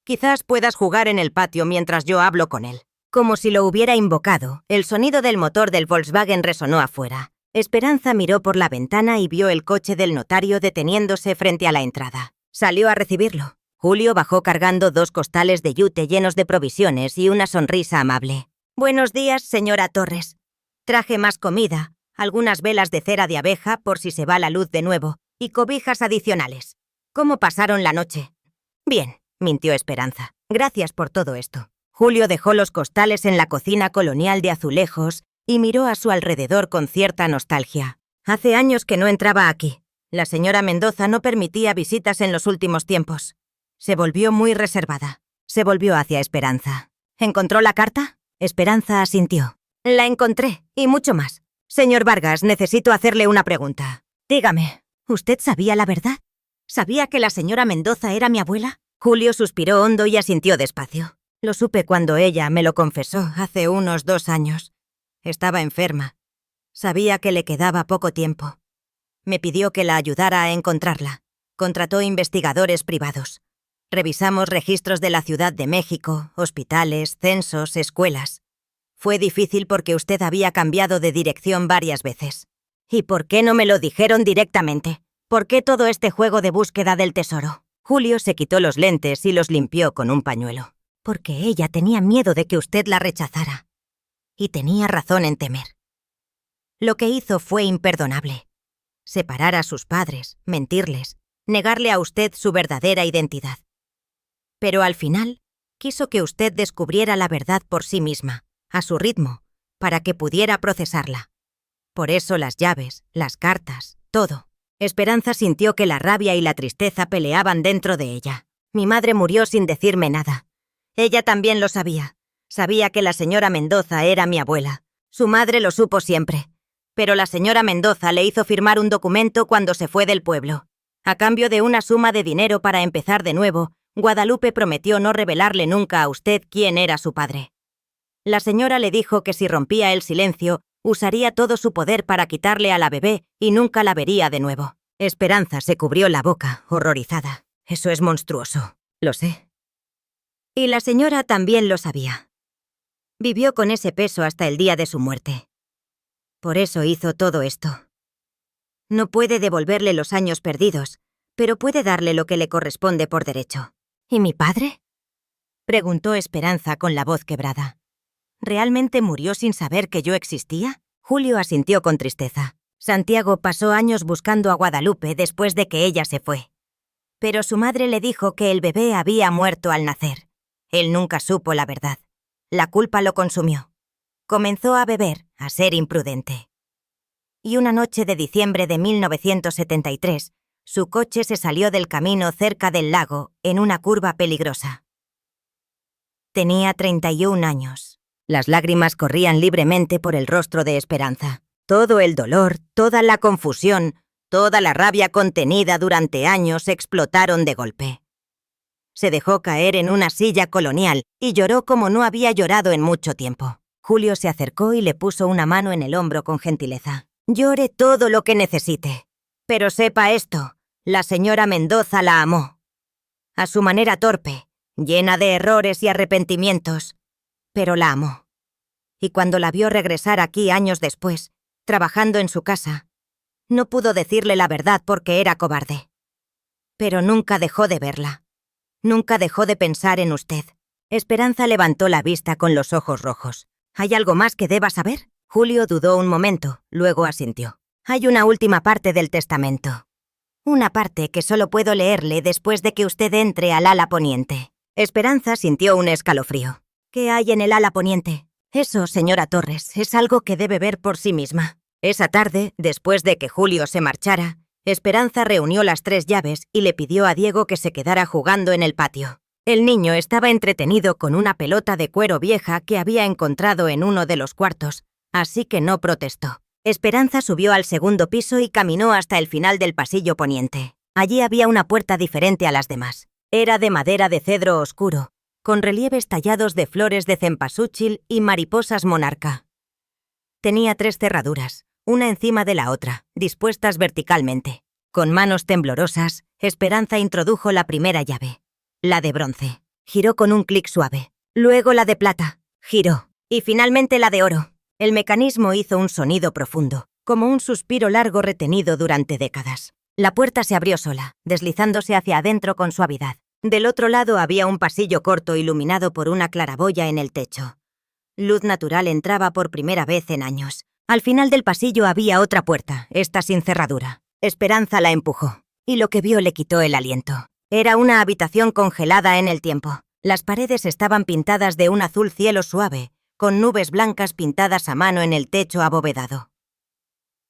«Quizás puedas jugar en el patio mientras yo hablo con él». Como si lo hubiera invocado, el sonido del motor del Volkswagen resonó afuera. Esperanza miró por la ventana y vio el coche del notario deteniéndose frente a la entrada. Salió a recibirlo. Julio bajó cargando 2 costales de yute llenos de provisiones y una sonrisa amable. «Buenos días, señora Torres. Traje más comida, algunas velas de cera de abeja por si se va la luz de nuevo, y cobijas adicionales. ¿Cómo pasaron la noche?» «Bien», mintió Esperanza. «Gracias por todo esto». Julio dejó los costales en la cocina colonial de azulejos y miró a su alrededor con cierta nostalgia. Hace años que no entraba aquí. La señora Mendoza no permitía visitas en los últimos tiempos. Se volvió muy reservada. Se volvió hacia Esperanza. «¿Encontró la carta?» Esperanza asintió. «La encontré, y mucho más. Señor Vargas, necesito hacerle una pregunta». «Dígame, ¿usted sabía la verdad? ¿Sabía que la señora Mendoza era mi abuela?» Julio suspiró hondo y asintió despacio. «Lo supe cuando ella me lo confesó hace unos 2 años. Estaba enferma. Sabía que le quedaba poco tiempo. Me pidió que la ayudara a encontrarla. Contrató investigadores privados. Revisamos registros de la Ciudad de México, hospitales, censos, escuelas. Fue difícil porque usted había cambiado de dirección varias veces». «¿Y por qué no me lo dijeron directamente? ¿Por qué todo este juego de búsqueda del tesoro?» Julio se quitó los lentes y los limpió con un pañuelo. «Porque ella tenía miedo de que usted la rechazara. Y tenía razón en temer. Lo que hizo fue imperdonable. Separar a sus padres, mentirles, negarle a usted su verdadera identidad. Pero al final, quiso que usted descubriera la verdad por sí misma, a su ritmo, para que pudiera procesarla. Por eso las llaves, las cartas, todo». Esperanza sintió que la rabia y la tristeza peleaban dentro de ella. «Mi madre murió sin decirme nada. Ella también lo sabía. Sabía que la señora Mendoza era mi abuela. Su madre lo supo siempre. Pero la señora Mendoza le hizo firmar un documento cuando se fue del pueblo. A cambio de una suma de dinero para empezar de nuevo, Guadalupe prometió no revelarle nunca a usted quién era su padre. La señora le dijo que si rompía el silencio, usaría todo su poder para quitarle a la bebé y nunca la vería de nuevo». Esperanza se cubrió la boca, horrorizada. «Eso es monstruoso». «Lo sé». Y la señora también lo sabía. Vivió con ese peso hasta el día de su muerte. Por eso hizo todo esto. No puede devolverle los años perdidos, pero puede darle lo que le corresponde por derecho. «¿Y mi padre?», preguntó Esperanza con la voz quebrada. «¿Realmente murió sin saber que yo existía?» Julio asintió con tristeza. Santiago pasó años buscando a Guadalupe después de que ella se fue. Pero su madre le dijo que el bebé había muerto al nacer. Él nunca supo la verdad. La culpa lo consumió. Comenzó a beber, a ser imprudente. Y una noche de diciembre de 1973, su coche se salió del camino cerca del lago en una curva peligrosa. Tenía 31 años. Las lágrimas corrían libremente por el rostro de Esperanza. Todo el dolor, toda la confusión, toda la rabia contenida durante años explotaron de golpe. Se dejó caer en una silla colonial y lloró como no había llorado en mucho tiempo. Julio se acercó y le puso una mano en el hombro con gentileza. «Llore todo lo que necesite. Pero sepa esto, la señora Mendoza la amó. A su manera torpe, llena de errores y arrepentimientos, pero la amó. Y cuando la vio regresar aquí años después, trabajando en su casa, no pudo decirle la verdad porque era cobarde. Pero nunca dejó de verla. Nunca dejó de pensar en usted». Esperanza levantó la vista con los ojos rojos. «¿Hay algo más que deba saber?» Julio dudó un momento, luego asintió. «Hay una última parte del testamento. Una parte que solo puedo leerle después de que usted entre al ala poniente». Esperanza sintió un escalofrío. «¿Qué hay en el ala poniente?» «Eso, señora Torres, es algo que debe ver por sí misma». Esa tarde, después de que Julio se marchara, Esperanza reunió las 3 llaves y le pidió a Diego que se quedara jugando en el patio. El niño estaba entretenido con una pelota de cuero vieja que había encontrado en uno de los cuartos, así que no protestó. Esperanza subió al segundo piso y caminó hasta el final del pasillo poniente. Allí había una puerta diferente a las demás. Era de madera de cedro oscuro, con relieves tallados de flores de cempasúchil y mariposas monarca. Tenía 3 cerraduras, una encima de la otra, dispuestas verticalmente. Con manos temblorosas, Esperanza introdujo la primera llave, la de bronce. Giró con un clic suave. Luego la de plata. Giró. Y finalmente la de oro. El mecanismo hizo un sonido profundo, como un suspiro largo retenido durante décadas. La puerta se abrió sola, deslizándose hacia adentro con suavidad. Del otro lado había un pasillo corto iluminado por una claraboya en el techo. Luz natural entraba por primera vez en años. Al final del pasillo había otra puerta, esta sin cerradura. Esperanza la empujó, y lo que vio le quitó el aliento. Era una habitación congelada en el tiempo. Las paredes estaban pintadas de un azul cielo suave, con nubes blancas pintadas a mano en el techo abovedado.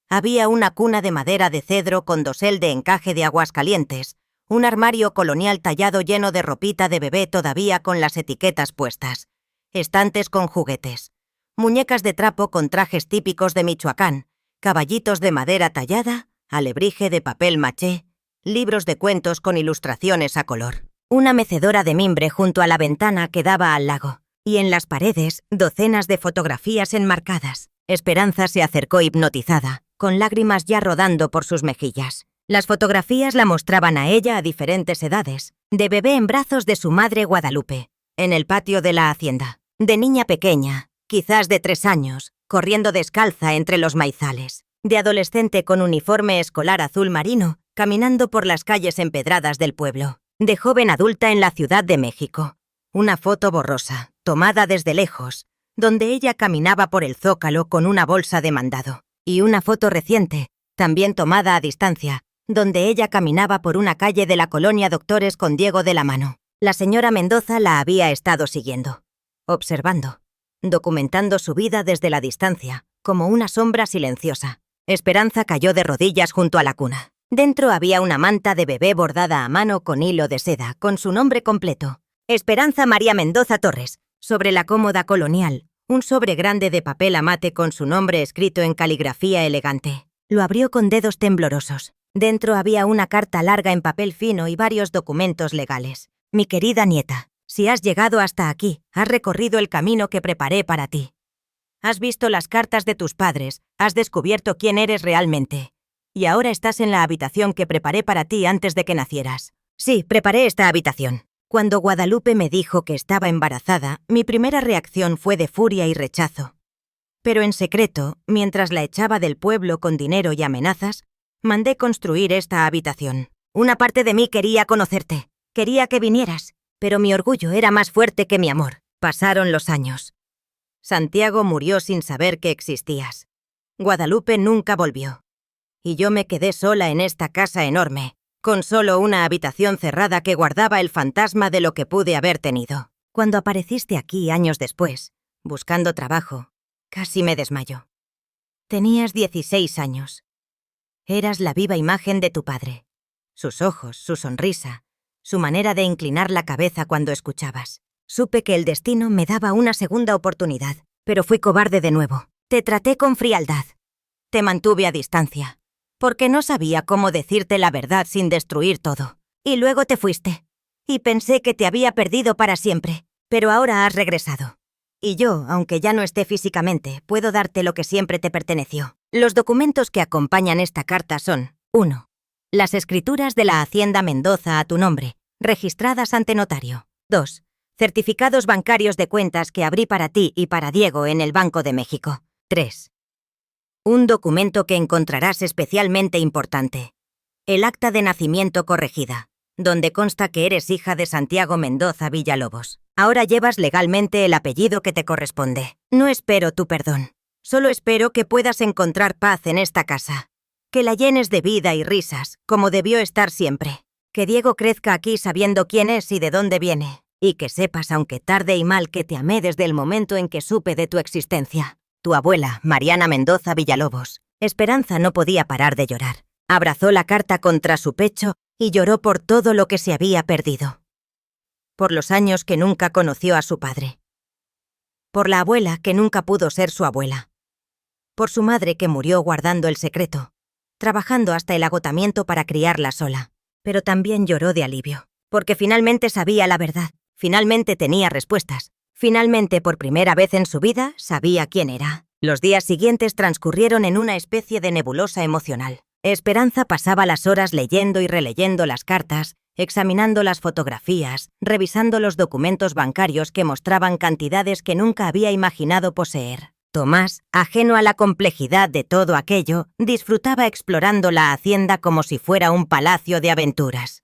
Había una cuna de madera de cedro con dosel de encaje de Aguascalientes, un armario colonial tallado lleno de ropita de bebé todavía con las etiquetas puestas, estantes con juguetes, muñecas de trapo con trajes típicos de Michoacán, caballitos de madera tallada, alebrije de papel maché, libros de cuentos con ilustraciones a color, una mecedora de mimbre junto a la ventana que daba al lago, y en las paredes docenas de fotografías enmarcadas. Esperanza se acercó hipnotizada, con lágrimas ya rodando por sus mejillas. Las fotografías la mostraban a ella a diferentes edades, de bebé en brazos de su madre Guadalupe, en el patio de la hacienda, de niña pequeña, quizás de 3 años, corriendo descalza entre los maizales, de adolescente con uniforme escolar azul marino, caminando por las calles empedradas del pueblo, de joven adulta en la Ciudad de México. Una foto borrosa, tomada desde lejos, donde ella caminaba por el Zócalo con una bolsa de mandado, y una foto reciente, también tomada a distancia, donde ella caminaba por una calle de la colonia Doctores con Diego de la mano. La señora Mendoza la había estado siguiendo, observando, documentando su vida desde la distancia, como una sombra silenciosa. Esperanza cayó de rodillas junto a la cuna. Dentro había una manta de bebé bordada a mano con hilo de seda, con su nombre completo: Esperanza María Mendoza Torres. Sobre la cómoda colonial, un sobre grande de papel amate con su nombre escrito en caligrafía elegante. Lo abrió con dedos temblorosos. Dentro había una carta larga en papel fino y varios documentos legales. Mi querida nieta, si has llegado hasta aquí, has recorrido el camino que preparé para ti. Has visto las cartas de tus padres, has descubierto quién eres realmente. Y ahora estás en la habitación que preparé para ti antes de que nacieras. Sí, preparé esta habitación. Cuando Guadalupe me dijo que estaba embarazada, mi primera reacción fue de furia y rechazo. Pero en secreto, mientras la echaba del pueblo con dinero y amenazas, mandé construir esta habitación. Una parte de mí quería conocerte, quería que vinieras, pero mi orgullo era más fuerte que mi amor. Pasaron los años. Santiago murió sin saber que existías. Guadalupe nunca volvió. Y yo me quedé sola en esta casa enorme, con solo una habitación cerrada que guardaba el fantasma de lo que pude haber tenido. Cuando apareciste aquí años después, buscando trabajo, casi me desmayó. Tenías 16 años. Eras la viva imagen de tu padre. Sus ojos, su sonrisa, su manera de inclinar la cabeza cuando escuchabas. Supe que el destino me daba una segunda oportunidad, pero fui cobarde de nuevo. Te traté con frialdad. Te mantuve a distancia, porque no sabía cómo decirte la verdad sin destruir todo. Y luego te fuiste. Y pensé que te había perdido para siempre, pero ahora has regresado. Y yo, aunque ya no esté físicamente, puedo darte lo que siempre te perteneció. Los documentos que acompañan esta carta son: 1. Las escrituras de la Hacienda Mendoza a tu nombre, registradas ante notario. 2. Certificados bancarios de cuentas que abrí para ti y para Diego en el Banco de México. 3. Un documento que encontrarás especialmente importante: el acta de nacimiento corregida, donde consta que eres hija de Santiago Mendoza Villalobos. Ahora llevas legalmente el apellido que te corresponde. No espero tu perdón. Solo espero que puedas encontrar paz en esta casa. Que la llenes de vida y risas, como debió estar siempre. Que Diego crezca aquí sabiendo quién es y de dónde viene. Y que sepas, aunque tarde y mal, que te amé desde el momento en que supe de tu existencia. Tu abuela, Mariana Mendoza Villalobos. Esperanza no podía parar de llorar. Abrazó la carta contra su pecho y lloró por todo lo que se había perdido. Por los años que nunca conoció a su padre. Por la abuela que nunca pudo ser su abuela. por su madre que murió guardando el secreto, trabajando hasta el agotamiento para criarla sola. Pero también lloró de alivio, porque finalmente sabía la verdad, finalmente tenía respuestas, finalmente por primera vez en su vida sabía quién era. Los días siguientes transcurrieron en una especie de nebulosa emocional. Esperanza pasaba las horas leyendo y releyendo las cartas, examinando las fotografías, revisando los documentos bancarios que mostraban cantidades que nunca había imaginado poseer. Tomás, ajeno a la complejidad de todo aquello, disfrutaba explorando la hacienda como si fuera un palacio de aventuras.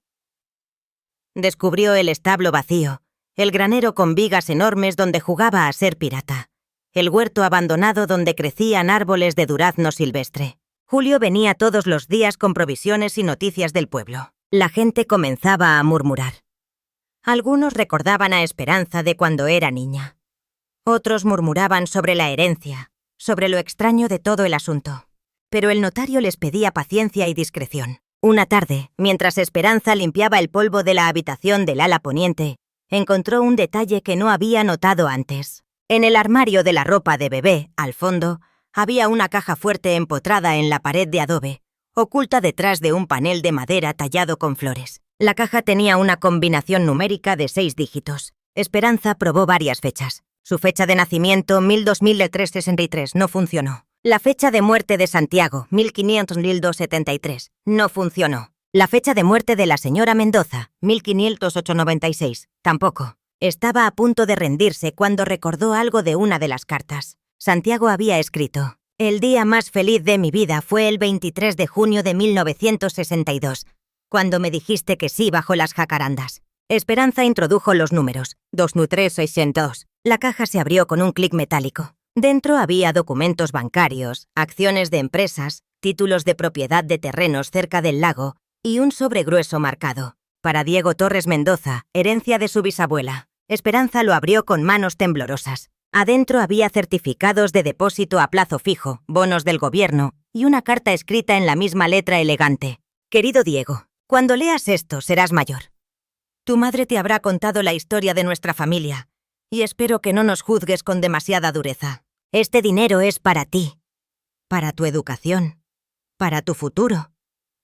Descubrió el establo vacío, el granero con vigas enormes donde jugaba a ser pirata, el huerto abandonado donde crecían árboles de durazno silvestre. Julio venía todos los días con provisiones y noticias del pueblo. La gente comenzaba a murmurar. Algunos recordaban a Esperanza de cuando era niña. Otros murmuraban sobre la herencia, sobre lo extraño de todo el asunto. Pero el notario les pedía paciencia y discreción. Una tarde, mientras Esperanza limpiaba el polvo de la habitación del ala poniente, encontró un detalle que no había notado antes. En el armario de la ropa de bebé, al fondo, había una caja fuerte empotrada en la pared de adobe, oculta detrás de un panel de madera tallado con flores. La caja tenía una combinación numérica de 6 dígitos. Esperanza probó varias fechas. Su fecha de nacimiento, 1263, no funcionó. La fecha de muerte de Santiago, 1500-1273, no funcionó. La fecha de muerte de la señora Mendoza, 1508-96, tampoco. Estaba a punto de rendirse cuando recordó algo de una de las cartas. Santiago había escrito: «El día más feliz de mi vida fue el 23 de junio de 1962, cuando me dijiste que sí bajo las jacarandas». Esperanza introdujo los números, 23602. La caja se abrió con un clic metálico. Dentro había documentos bancarios, acciones de empresas, títulos de propiedad de terrenos cerca del lago y un sobre grueso marcado: «Para Diego Torres Mendoza, herencia de su bisabuela». Esperanza lo abrió con manos temblorosas. Adentro había certificados de depósito a plazo fijo, bonos del gobierno y una carta escrita en la misma letra elegante: «Querido Diego, cuando leas esto serás mayor. Tu madre te habrá contado la historia de nuestra familia, y espero que no nos juzgues con demasiada dureza. Este dinero es para ti, para tu educación, para tu futuro,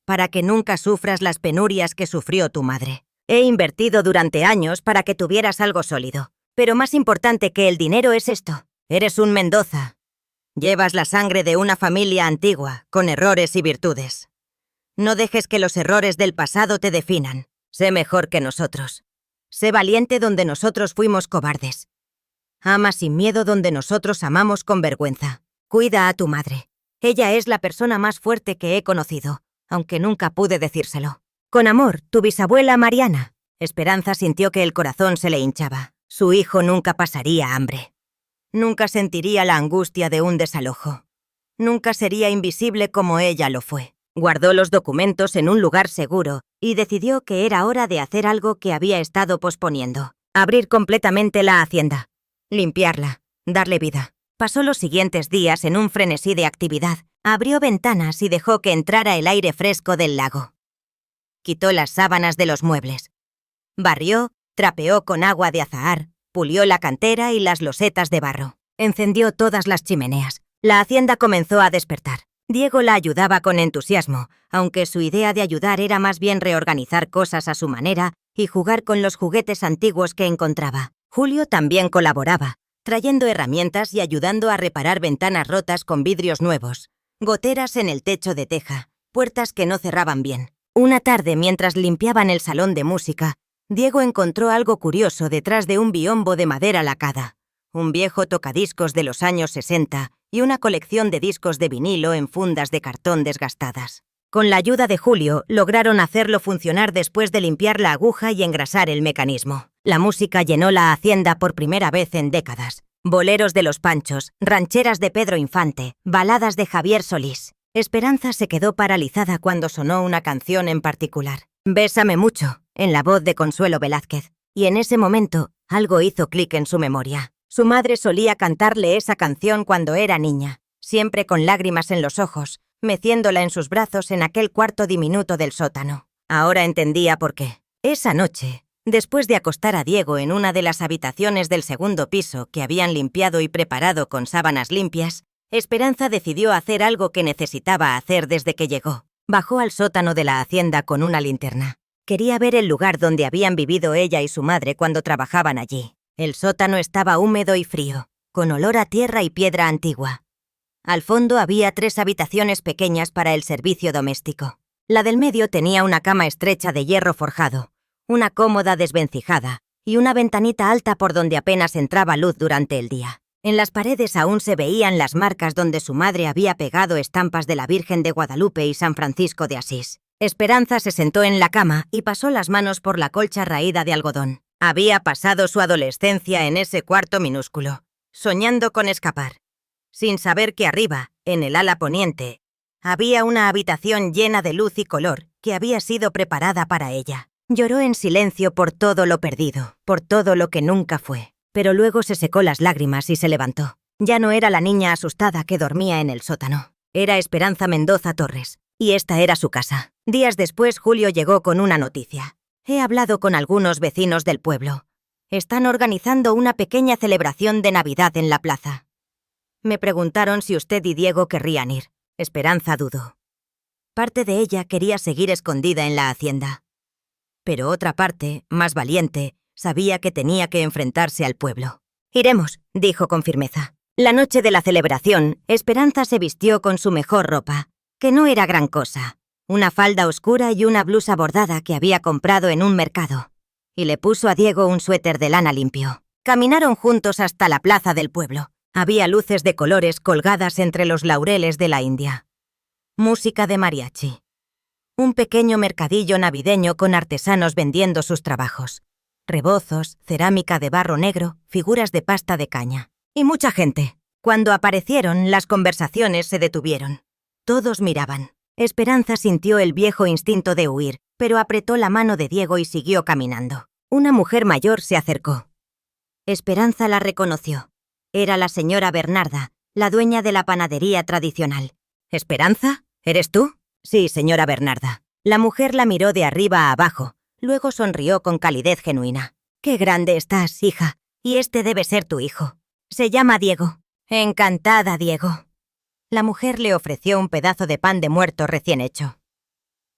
para que nunca sufras las penurias que sufrió tu madre. He invertido durante años para que tuvieras algo sólido, pero más importante que el dinero es esto: eres un Mendoza. Llevas la sangre de una familia antigua, con errores y virtudes. No dejes que los errores del pasado te definan. Sé mejor que nosotros. Sé valiente donde nosotros fuimos cobardes. Ama sin miedo donde nosotros amamos con vergüenza. Cuida a tu madre. Ella es la persona más fuerte que he conocido, aunque nunca pude decírselo. Con amor, tu bisabuela Mariana». Esperanza sintió que el corazón se le hinchaba. Su hijo nunca pasaría hambre. Nunca sentiría la angustia de un desalojo. Nunca sería invisible como ella lo fue. Guardó los documentos en un lugar seguro y decidió que era hora de hacer algo que había estado posponiendo: abrir completamente la hacienda, limpiarla, darle vida. Pasó los siguientes días en un frenesí de actividad. Abrió ventanas y dejó que entrara el aire fresco del lago. Quitó las sábanas de los muebles. Barrió, trapeó con agua de azahar, pulió la cantera y las losetas de barro. Encendió todas las chimeneas. La hacienda comenzó a despertar. Diego la ayudaba con entusiasmo, aunque su idea de ayudar era más bien reorganizar cosas a su manera y jugar con los juguetes antiguos que encontraba. Julio también colaboraba, trayendo herramientas y ayudando a reparar ventanas rotas con vidrios nuevos, goteras en el techo de teja, puertas que no cerraban bien. Una tarde, mientras limpiaban el salón de música, Diego encontró algo curioso detrás de un biombo de madera lacada: un viejo tocadiscos de los años 60 y una colección de discos de vinilo en fundas de cartón desgastadas. Con la ayuda de Julio, lograron hacerlo funcionar después de limpiar la aguja y engrasar el mecanismo. La música llenó la hacienda por primera vez en décadas. Boleros de los Panchos, rancheras de Pedro Infante, baladas de Javier Solís. Esperanza se quedó paralizada cuando sonó una canción en particular: «Bésame mucho», en la voz de Consuelo Velázquez. Y en ese momento, algo hizo clic en su memoria. Su madre solía cantarle esa canción cuando era niña, siempre con lágrimas en los ojos, meciéndola en sus brazos en aquel cuarto diminuto del sótano. Ahora entendía por qué. Esa noche, después de acostar a Diego en una de las habitaciones del segundo piso que habían limpiado y preparado con sábanas limpias, Esperanza decidió hacer algo que necesitaba hacer desde que llegó. Bajó al sótano de la hacienda con una linterna. Quería ver el lugar donde habían vivido ella y su madre cuando trabajaban allí. El sótano estaba húmedo y frío, con olor a tierra y piedra antigua. Al fondo había 3 habitaciones pequeñas para el servicio doméstico. La del medio tenía una cama estrecha de hierro forjado, una cómoda desvencijada y una ventanita alta por donde apenas entraba luz durante el día. En las paredes aún se veían las marcas donde su madre había pegado estampas de la Virgen de Guadalupe y San Francisco de Asís. Esperanza se sentó en la cama y pasó las manos por la colcha raída de algodón. Había pasado su adolescencia en ese cuarto minúsculo, soñando con escapar, sin saber que arriba, en el ala poniente, había una habitación llena de luz y color que había sido preparada para ella. Lloró en silencio por todo lo perdido, por todo lo que nunca fue, pero luego se secó las lágrimas y se levantó. Ya no era la niña asustada que dormía en el sótano. Era Esperanza Mendoza Torres, y esta era su casa. Días después, Julio llegó con una noticia. He hablado con algunos vecinos del pueblo. Están organizando una pequeña celebración de Navidad en la plaza. Me preguntaron si usted y Diego querrían ir. Esperanza dudó. Parte de ella quería seguir escondida en la hacienda. Pero otra parte, más valiente, sabía que tenía que enfrentarse al pueblo. «Iremos», dijo con firmeza. La noche de la celebración, Esperanza se vistió con su mejor ropa, que no era gran cosa, una falda oscura y una blusa bordada que había comprado en un mercado, y le puso a Diego un suéter de lana limpio. Caminaron juntos hasta la plaza del pueblo. Había luces de colores colgadas entre los laureles de la India. Música de mariachi. Un pequeño mercadillo navideño con artesanos vendiendo sus trabajos. Rebozos, cerámica de barro negro, figuras de pasta de caña. Y mucha gente. Cuando aparecieron, las conversaciones se detuvieron. Todos miraban. Esperanza sintió el viejo instinto de huir, pero apretó la mano de Diego y siguió caminando. Una mujer mayor se acercó. Esperanza la reconoció. Era la señora Bernarda, la dueña de la panadería tradicional. «¿Esperanza? ¿Eres tú?» «Sí, señora Bernarda». La mujer la miró de arriba a abajo, luego sonrió con calidez genuina. «Qué grande estás, hija, y este debe ser tu hijo. Se llama Diego». «Encantada, Diego». La mujer le ofreció un pedazo de pan de muerto recién hecho.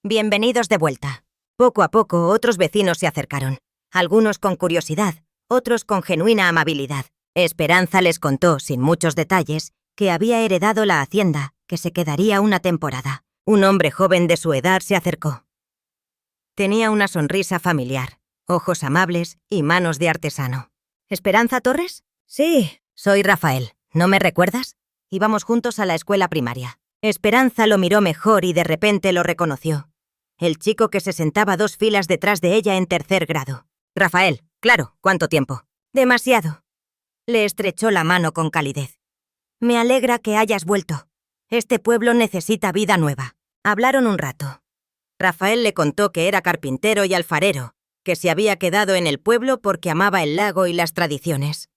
«Bienvenidos de vuelta». Poco a poco otros vecinos se acercaron, algunos con curiosidad, otros con genuina amabilidad. Esperanza les contó, sin muchos detalles, que había heredado la hacienda, que se quedaría una temporada. Un hombre joven de su edad se acercó. Tenía una sonrisa familiar, ojos amables y manos de artesano. «¿Esperanza Torres?» «Sí, soy Rafael. ¿No me recuerdas? Íbamos juntos a la escuela primaria». Esperanza lo miró mejor y de repente lo reconoció. El chico que se sentaba 2 filas detrás de ella en 3er grado. «Rafael, claro, ¿cuánto tiempo?» «Demasiado». Le estrechó la mano con calidez. «Me alegra que hayas vuelto. Este pueblo necesita vida nueva». Hablaron un rato. Rafael le contó que era carpintero y alfarero, que se había quedado en el pueblo porque amaba el lago y las tradiciones.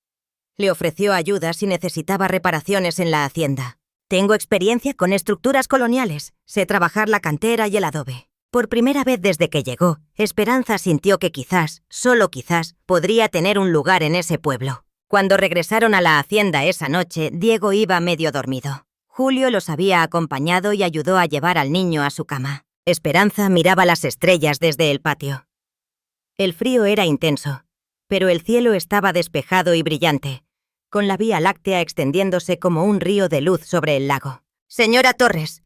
Le ofreció ayuda si necesitaba reparaciones en la hacienda. «Tengo experiencia con estructuras coloniales. Sé trabajar la cantera y el adobe». Por primera vez desde que llegó, Esperanza sintió que quizás, solo quizás, podría tener un lugar en ese pueblo. Cuando regresaron a la hacienda esa noche, Diego iba medio dormido. Julio los había acompañado y ayudó a llevar al niño a su cama. Esperanza miraba las estrellas desde el patio. El frío era intenso, pero el cielo estaba despejado y brillante, con la Vía Láctea extendiéndose como un río de luz sobre el lago. «Señora Torres»,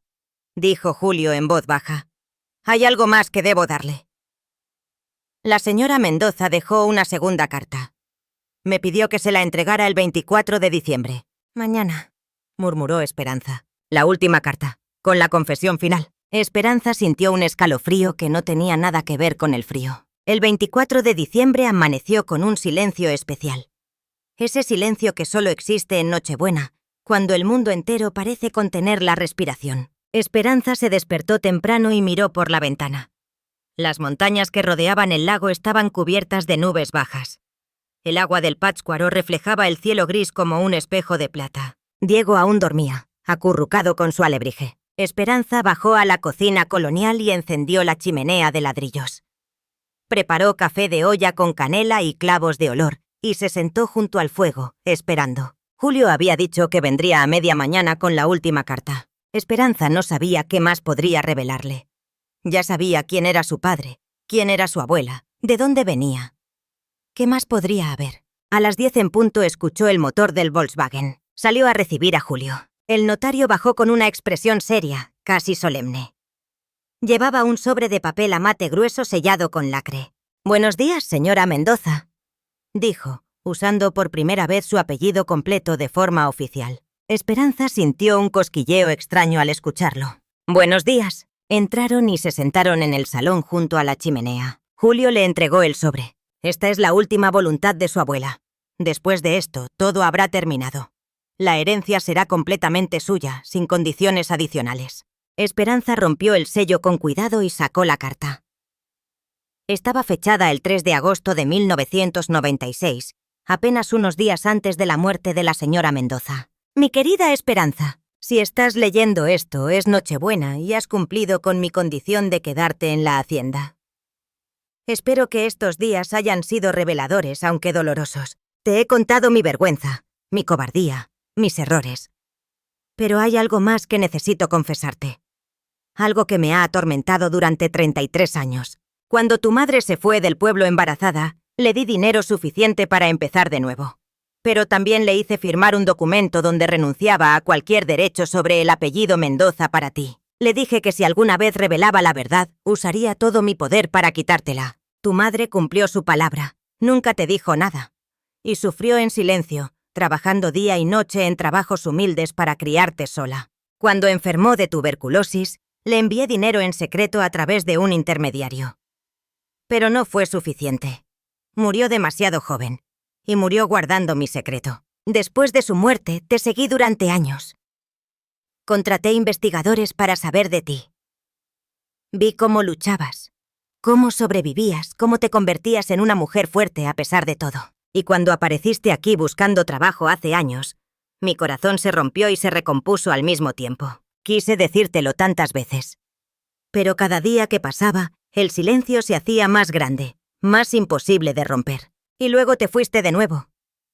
dijo Julio en voz baja, «hay algo más que debo darle». La señora Mendoza dejó una segunda carta. Me pidió que se la entregara el 24 de diciembre. «Mañana», murmuró Esperanza. La última carta, con la confesión final. Esperanza sintió un escalofrío que no tenía nada que ver con el frío. El 24 de diciembre amaneció con un silencio especial. Ese silencio que solo existe en Nochebuena, cuando el mundo entero parece contener la respiración. Esperanza se despertó temprano y miró por la ventana. Las montañas que rodeaban el lago estaban cubiertas de nubes bajas. El agua del Pátzcuaro reflejaba el cielo gris como un espejo de plata. Diego aún dormía, acurrucado con su alebrije. Esperanza bajó a la cocina colonial y encendió la chimenea de ladrillos. Preparó café de olla con canela y clavos de olor y se sentó junto al fuego, esperando. Julio había dicho que vendría a media mañana con la última carta. Esperanza no sabía qué más podría revelarle. Ya sabía quién era su padre, quién era su abuela, de dónde venía. ¿Qué más podría haber? A las 10 en punto escuchó el motor del Volkswagen. Salió a recibir a Julio. El notario bajó con una expresión seria, casi solemne. Llevaba un sobre de papel a mate grueso sellado con lacre. «Buenos días, señora Mendoza», dijo, usando por primera vez su apellido completo de forma oficial. Esperanza sintió un cosquilleo extraño al escucharlo. «Buenos días». Entraron y se sentaron en el salón junto a la chimenea. Julio le entregó el sobre. Esta es la última voluntad de su abuela. Después de esto, todo habrá terminado. La herencia será completamente suya, sin condiciones adicionales. Esperanza rompió el sello con cuidado y sacó la carta. Estaba fechada el 3 de agosto de 1996, apenas unos días antes de la muerte de la señora Mendoza. «Mi querida Esperanza, si estás leyendo esto, es Nochebuena y has cumplido con mi condición de quedarte en la hacienda. Espero que estos días hayan sido reveladores, aunque dolorosos. Te he contado mi vergüenza, mi cobardía, mis errores. Pero hay algo más que necesito confesarte. Algo que me ha atormentado durante 33 años. Cuando tu madre se fue del pueblo embarazada, le di dinero suficiente para empezar de nuevo. Pero también le hice firmar un documento donde renunciaba a cualquier derecho sobre el apellido Mendoza para ti. Le dije que si alguna vez revelaba la verdad, usaría todo mi poder para quitártela. Tu madre cumplió su palabra. Nunca te dijo nada. Y sufrió en silencio, trabajando día y noche en trabajos humildes para criarte sola. Cuando enfermó de tuberculosis, le envié dinero en secreto a través de un intermediario. Pero no fue suficiente. Murió demasiado joven. Y murió guardando mi secreto. Después de su muerte, te seguí durante años. Contraté investigadores para saber de ti. Vi cómo luchabas, cómo sobrevivías, cómo te convertías en una mujer fuerte a pesar de todo. Y cuando apareciste aquí buscando trabajo hace años, mi corazón se rompió y se recompuso al mismo tiempo. Quise decírtelo tantas veces. Pero cada día que pasaba, el silencio se hacía más grande, más imposible de romper. Y luego te fuiste de nuevo.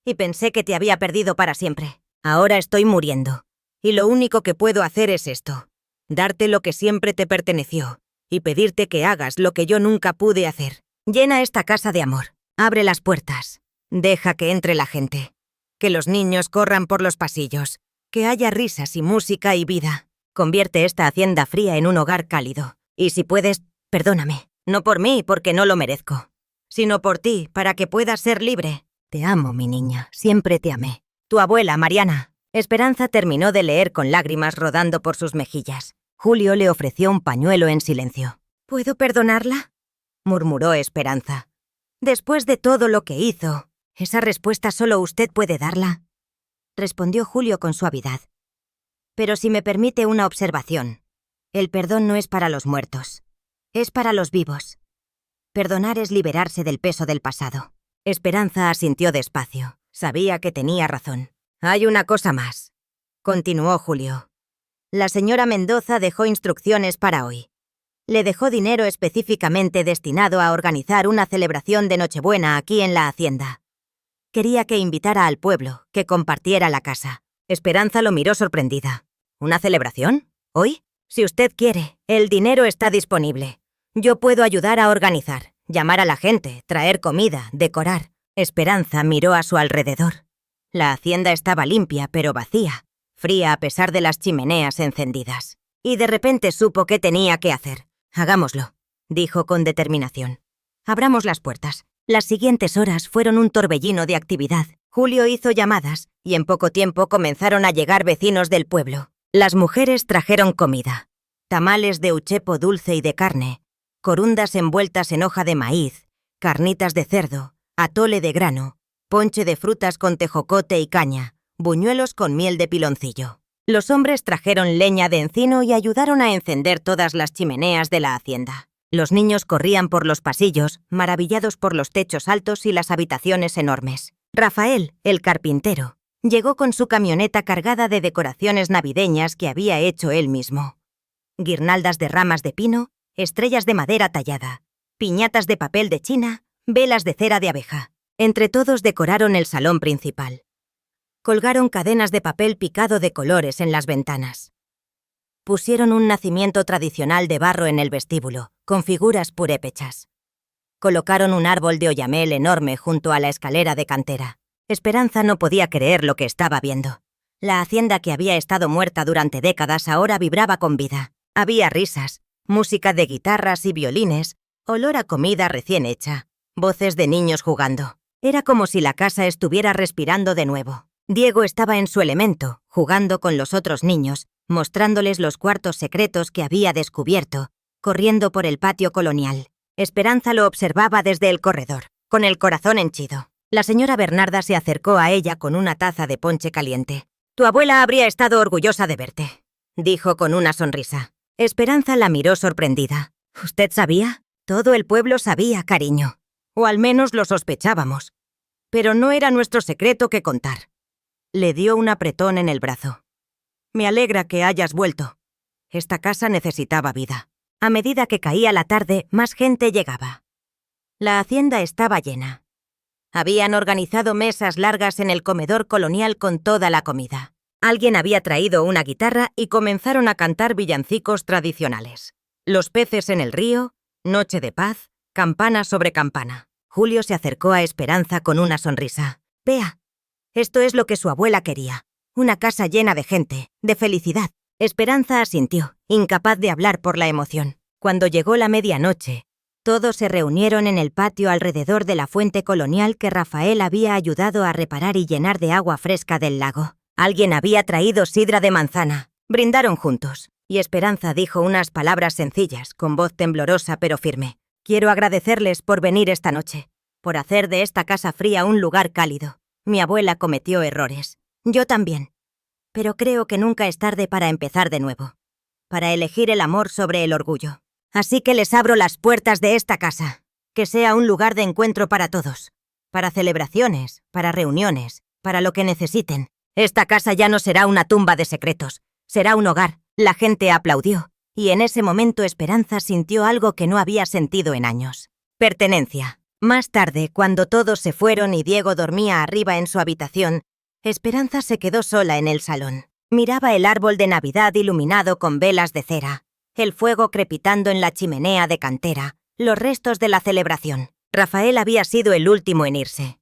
Y pensé que te había perdido para siempre. Ahora estoy muriendo. Y lo único que puedo hacer es esto. Darte lo que siempre te perteneció. Y pedirte que hagas lo que yo nunca pude hacer. Llena esta casa de amor. Abre las puertas. Deja que entre la gente. Que los niños corran por los pasillos. Que haya risas y música y vida. Convierte esta hacienda fría en un hogar cálido. Y si puedes, perdóname. No por mí, porque no lo merezco. Sino por ti, para que puedas ser libre. Te amo, mi niña. Siempre te amé. Tu abuela, Mariana. Esperanza terminó de leer con lágrimas rodando por sus mejillas. Julio le ofreció un pañuelo en silencio. ¿Puedo perdonarla?, murmuró Esperanza. Después de todo lo que hizo, esa respuesta solo usted puede darla, respondió Julio con suavidad. Pero si me permite una observación, el perdón no es para los muertos, es para los vivos. Perdonar es liberarse del peso del pasado. Esperanza asintió despacio. Sabía que tenía razón. Hay una cosa más, continuó Julio. La señora Mendoza dejó instrucciones para hoy. Le dejó dinero específicamente destinado a organizar una celebración de Nochebuena aquí en la hacienda. Quería que invitara al pueblo, que compartiera la casa. Esperanza lo miró sorprendida. ¿Una celebración? ¿Hoy? Si usted quiere, el dinero está disponible. Yo puedo ayudar a organizar, llamar a la gente, traer comida, decorar. Esperanza miró a su alrededor. La hacienda estaba limpia, pero vacía, fría a pesar de las chimeneas encendidas. Y de repente supo qué tenía que hacer. «Hagámoslo», dijo con determinación. «Abramos las puertas». Las siguientes horas fueron un torbellino de actividad. Julio hizo llamadas y en poco tiempo comenzaron a llegar vecinos del pueblo. Las mujeres trajeron comida. Tamales de uchepo dulce y de carne, corundas envueltas en hoja de maíz, carnitas de cerdo, atole de grano, ponche de frutas con tejocote y caña, buñuelos con miel de piloncillo. Los hombres trajeron leña de encino y ayudaron a encender todas las chimeneas de la hacienda. Los niños corrían por los pasillos, maravillados por los techos altos y las habitaciones enormes. Rafael, el carpintero, llegó con su camioneta cargada de decoraciones navideñas que había hecho él mismo. Guirnaldas de ramas de pino, estrellas de madera tallada, piñatas de papel de China, velas de cera de abeja. Entre todos decoraron el salón principal. Colgaron cadenas de papel picado de colores en las ventanas. Pusieron un nacimiento tradicional de barro en el vestíbulo, con figuras purépechas. Colocaron un árbol de oyamel enorme junto a la escalera de cantera. Esperanza no podía creer lo que estaba viendo. La hacienda que había estado muerta durante décadas ahora vibraba con vida. Había risas, música de guitarras y violines, olor a comida recién hecha, voces de niños jugando. Era como si la casa estuviera respirando de nuevo. Diego estaba en su elemento, jugando con los otros niños, mostrándoles los cuartos secretos que había descubierto, corriendo por el patio colonial. Esperanza lo observaba desde el corredor, con el corazón henchido. La señora Bernarda se acercó a ella con una taza de ponche caliente. «Tu abuela habría estado orgullosa de verte», dijo con una sonrisa. Esperanza la miró sorprendida. «¿Usted sabía?» «Todo el pueblo sabía, cariño. O al menos lo sospechábamos. Pero no era nuestro secreto que contar». Le dio un apretón en el brazo. «Me alegra que hayas vuelto. Esta casa necesitaba vida». A medida que caía la tarde, más gente llegaba. La hacienda estaba llena. Habían organizado mesas largas en el comedor colonial con toda la comida. Alguien había traído una guitarra y comenzaron a cantar villancicos tradicionales. Los peces en el río, Noche de paz, campana sobre campana. Julio se acercó a Esperanza con una sonrisa. «Vea, esto es lo que su abuela quería. Una casa llena de gente, de felicidad». Esperanza asintió, incapaz de hablar por la emoción. Cuando llegó la medianoche, todos se reunieron en el patio alrededor de la fuente colonial que Rafael había ayudado a reparar y llenar de agua fresca del lago. Alguien había traído sidra de manzana. Brindaron juntos, y Esperanza dijo unas palabras sencillas, con voz temblorosa pero firme. «Quiero agradecerles por venir esta noche, por hacer de esta casa fría un lugar cálido. Mi abuela cometió errores. Yo también. Pero creo que nunca es tarde para empezar de nuevo, para elegir el amor sobre el orgullo. Así que les abro las puertas de esta casa, que sea un lugar de encuentro para todos, para celebraciones, para reuniones, para lo que necesiten. Esta casa ya no será una tumba de secretos, será un hogar». La gente aplaudió, y en ese momento Esperanza sintió algo que no había sentido en años. Pertenencia. Más tarde, cuando todos se fueron y Diego dormía arriba en su habitación, Esperanza se quedó sola en el salón. Miraba el árbol de Navidad iluminado con velas de cera, el fuego crepitando en la chimenea de cantera, los restos de la celebración. Rafael había sido el último en irse.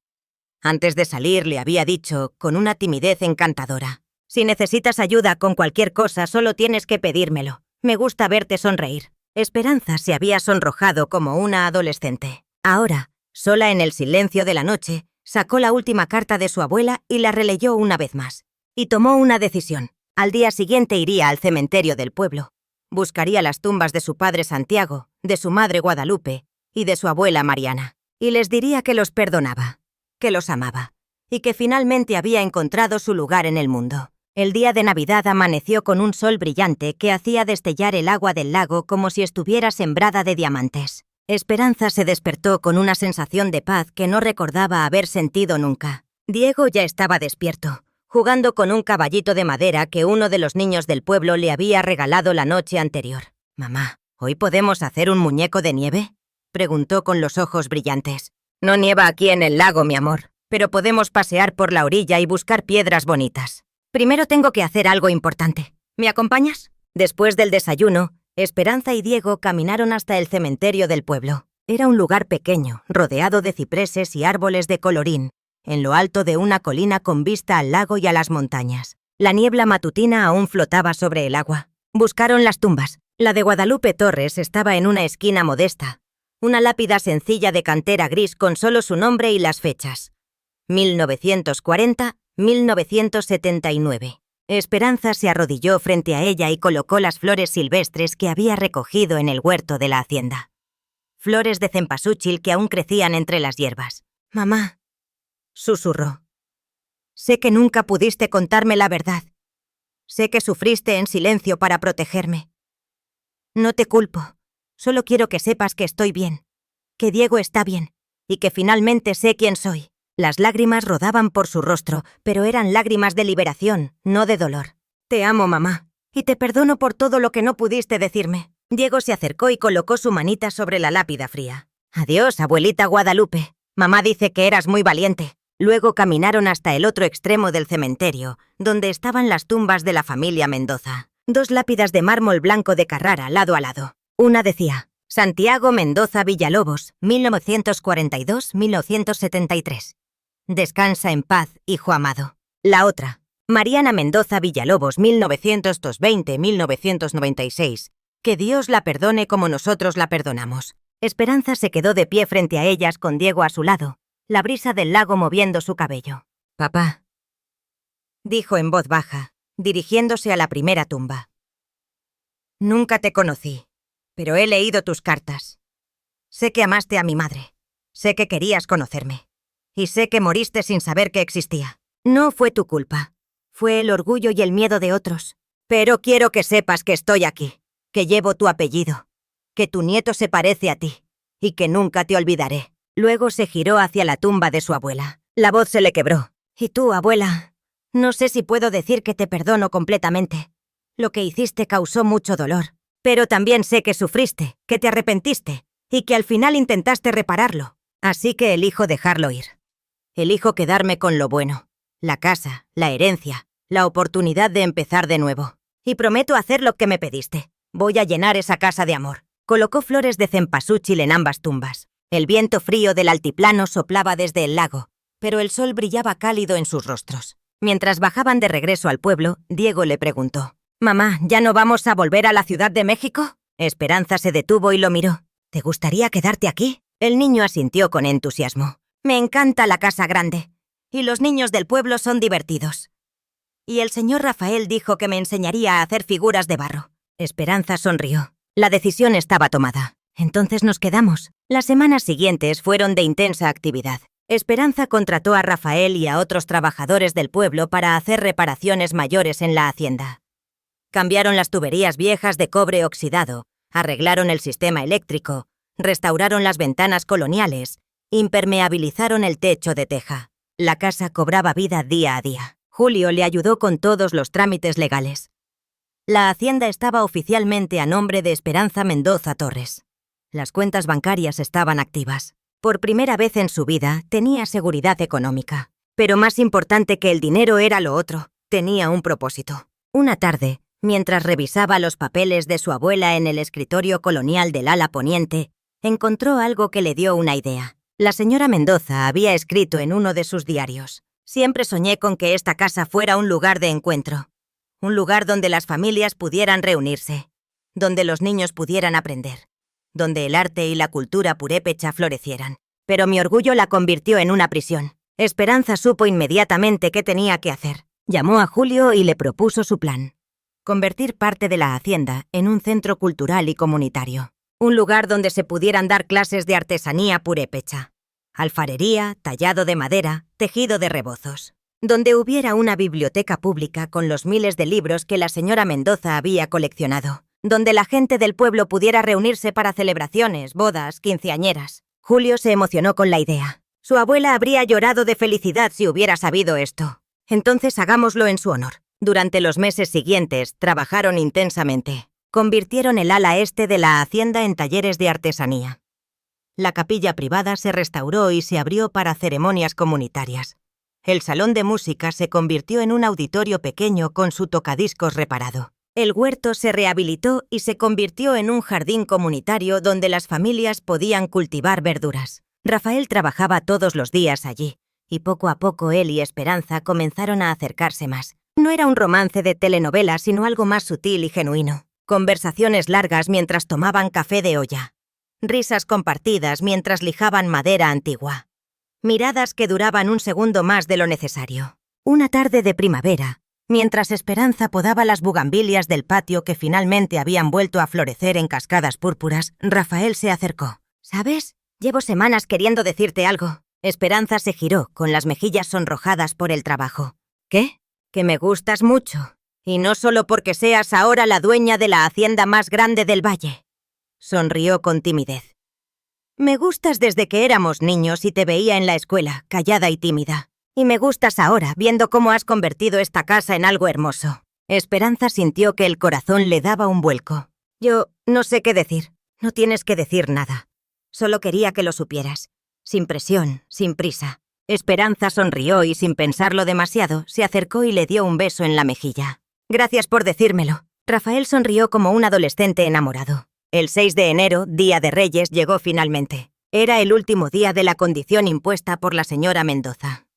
Antes de salir le había dicho, con una timidez encantadora: «Si necesitas ayuda con cualquier cosa, solo tienes que pedírmelo. Me gusta verte sonreír». Esperanza se había sonrojado como una adolescente. Ahora, sola en el silencio de la noche, sacó la última carta de su abuela y la releyó una vez más. Y tomó una decisión. Al día siguiente iría al cementerio del pueblo. Buscaría las tumbas de su padre Santiago, de su madre Guadalupe y de su abuela Mariana. Y les diría que los perdonaba, que los amaba, y que finalmente había encontrado su lugar en el mundo. El día de Navidad amaneció con un sol brillante que hacía destellar el agua del lago como si estuviera sembrada de diamantes. Esperanza se despertó con una sensación de paz que no recordaba haber sentido nunca. Diego ya estaba despierto, jugando con un caballito de madera que uno de los niños del pueblo le había regalado la noche anterior. «Mamá, ¿hoy podemos hacer un muñeco de nieve?», preguntó con los ojos brillantes. «No nieva aquí en el lago, mi amor, pero podemos pasear por la orilla y buscar piedras bonitas. Primero tengo que hacer algo importante. ¿Me acompañas?». Después del desayuno, Esperanza y Diego caminaron hasta el cementerio del pueblo. Era un lugar pequeño, rodeado de cipreses y árboles de colorín, en lo alto de una colina con vista al lago y a las montañas. La niebla matutina aún flotaba sobre el agua. Buscaron las tumbas. La de Guadalupe Torres estaba en una esquina modesta, una lápida sencilla de cantera gris con solo su nombre y las fechas: 1940-1979. Esperanza se arrodilló frente a ella y colocó las flores silvestres que había recogido en el huerto de la hacienda. Flores de cempasúchil que aún crecían entre las hierbas. «Mamá», susurró, «sé que nunca pudiste contarme la verdad. Sé que sufriste en silencio para protegerme. No te culpo, solo quiero que sepas que estoy bien, que Diego está bien, y que finalmente sé quién soy». Las lágrimas rodaban por su rostro, pero eran lágrimas de liberación, no de dolor. «Te amo, mamá, y te perdono por todo lo que no pudiste decirme». Diego se acercó y colocó su manita sobre la lápida fría. «Adiós, abuelita Guadalupe. Mamá dice que eras muy valiente. Luego caminaron hasta el otro extremo del cementerio, donde estaban las tumbas de la familia Mendoza. 2 lápidas de mármol blanco de Carrara, lado a lado. Una decía: Santiago Mendoza Villalobos, 1942-1973. Descansa en paz, hijo amado. La otra: Mariana Mendoza Villalobos, 1920-1996. Que Dios la perdone como nosotros la perdonamos. Esperanza se quedó de pie frente a ellas con Diego a su lado, la brisa del lago moviendo su cabello. «Papá», dijo en voz baja, dirigiéndose a la primera tumba. «Nunca te conocí, pero he leído tus cartas. Sé que amaste a mi madre. Sé que querías conocerme. Y sé que moriste sin saber que existía. No fue tu culpa. Fue el orgullo y el miedo de otros. Pero quiero que sepas que estoy aquí, que llevo tu apellido, que tu nieto se parece a ti, y que nunca te olvidaré». Luego se giró hacia la tumba de su abuela. La voz se le quebró. «Y tú, abuela, no sé si puedo decir que te perdono completamente. Lo que hiciste causó mucho dolor. Pero también sé que sufriste, que te arrepentiste, y que al final intentaste repararlo. Así que elijo dejarlo ir. Elijo quedarme con lo bueno. La casa, la herencia, la oportunidad de empezar de nuevo. Y prometo hacer lo que me pediste. Voy a llenar esa casa de amor». Colocó flores de cempasúchil en ambas tumbas. El viento frío del altiplano soplaba desde el lago, pero el sol brillaba cálido en sus rostros. Mientras bajaban de regreso al pueblo, Diego le preguntó: «Mamá, ¿ya no vamos a volver a la Ciudad de México?» Esperanza se detuvo y lo miró. «¿Te gustaría quedarte aquí?» El niño asintió con entusiasmo. «Me encanta la casa grande. Y los niños del pueblo son divertidos. Y el señor Rafael dijo que me enseñaría a hacer figuras de barro». Esperanza sonrió. La decisión estaba tomada. «Entonces nos quedamos». Las semanas siguientes fueron de intensa actividad. Esperanza contrató a Rafael y a otros trabajadores del pueblo para hacer reparaciones mayores en la hacienda. Cambiaron las tuberías viejas de cobre oxidado, arreglaron el sistema eléctrico, restauraron las ventanas coloniales, impermeabilizaron el techo de teja. La casa cobraba vida día a día. Julio le ayudó con todos los trámites legales. La hacienda estaba oficialmente a nombre de Esperanza Mendoza Torres. Las cuentas bancarias estaban activas. Por primera vez en su vida tenía seguridad económica. Pero más importante que el dinero era lo otro. Tenía un propósito. Una tarde, mientras revisaba los papeles de su abuela en el escritorio colonial del ala poniente, encontró algo que le dio una idea. La señora Mendoza había escrito en uno de sus diarios: «Siempre soñé con que esta casa fuera un lugar de encuentro. Un lugar donde las familias pudieran reunirse, donde los niños pudieran aprender, donde el arte y la cultura purépecha florecieran. Pero mi orgullo la convirtió en una prisión». Esperanza supo inmediatamente qué tenía que hacer. Llamó a Julio y le propuso su plan: convertir parte de la hacienda en un centro cultural y comunitario. Un lugar donde se pudieran dar clases de artesanía purépecha, alfarería, tallado de madera, tejido de rebozos. Donde hubiera una biblioteca pública con los miles de libros que la señora Mendoza había coleccionado. Donde la gente del pueblo pudiera reunirse para celebraciones, bodas, quinceañeras. Julio se emocionó con la idea. Su abuela habría llorado de felicidad si hubiera sabido esto. «Entonces hagámoslo en su honor». Durante los meses siguientes trabajaron intensamente. Convirtieron el ala este de la hacienda en talleres de artesanía. La capilla privada se restauró y se abrió para ceremonias comunitarias. El salón de música se convirtió en un auditorio pequeño con su tocadiscos reparado. El huerto se rehabilitó y se convirtió en un jardín comunitario donde las familias podían cultivar verduras. Rafael trabajaba todos los días allí, y poco a poco él y Esperanza comenzaron a acercarse más. No era un romance de telenovela, sino algo más sutil y genuino. Conversaciones largas mientras tomaban café de olla. Risas compartidas mientras lijaban madera antigua. Miradas que duraban un segundo más de lo necesario. Una tarde de primavera, mientras Esperanza podaba las bugambilias del patio que finalmente habían vuelto a florecer en cascadas púrpuras, Rafael se acercó. «¿Sabes? Llevo semanas queriendo decirte algo». Esperanza se giró, con las mejillas sonrojadas por el trabajo. «¿Qué?» «Que me gustas mucho. Y no solo porque seas ahora la dueña de la hacienda más grande del valle». Sonrió con timidez. «Me gustas desde que éramos niños y te veía en la escuela, callada y tímida. Y me gustas ahora, viendo cómo has convertido esta casa en algo hermoso». Esperanza sintió que el corazón le daba un vuelco. «Yo no sé qué decir. No tienes que decir nada. Solo quería que lo supieras. Sin presión, sin prisa. Esperanza sonrió y, sin pensarlo demasiado, se acercó y le dio un beso en la mejilla. Gracias por decírmelo. Rafael sonrió como un adolescente enamorado. El 6 de enero, Día de Reyes, llegó finalmente. Era el último día de la condición impuesta por la señora Mendoza.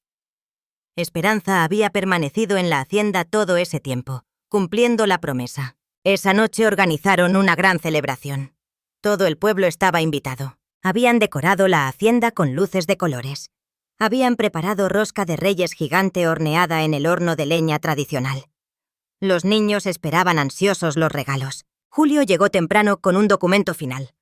Esperanza había permanecido en la hacienda todo ese tiempo, cumpliendo la promesa. Esa noche organizaron una gran celebración. Todo el pueblo estaba invitado. Habían decorado la hacienda con luces de colores. Habían preparado rosca de reyes gigante horneada en el horno de leña tradicional. Los niños esperaban ansiosos los regalos. Julio llegó temprano con un documento final.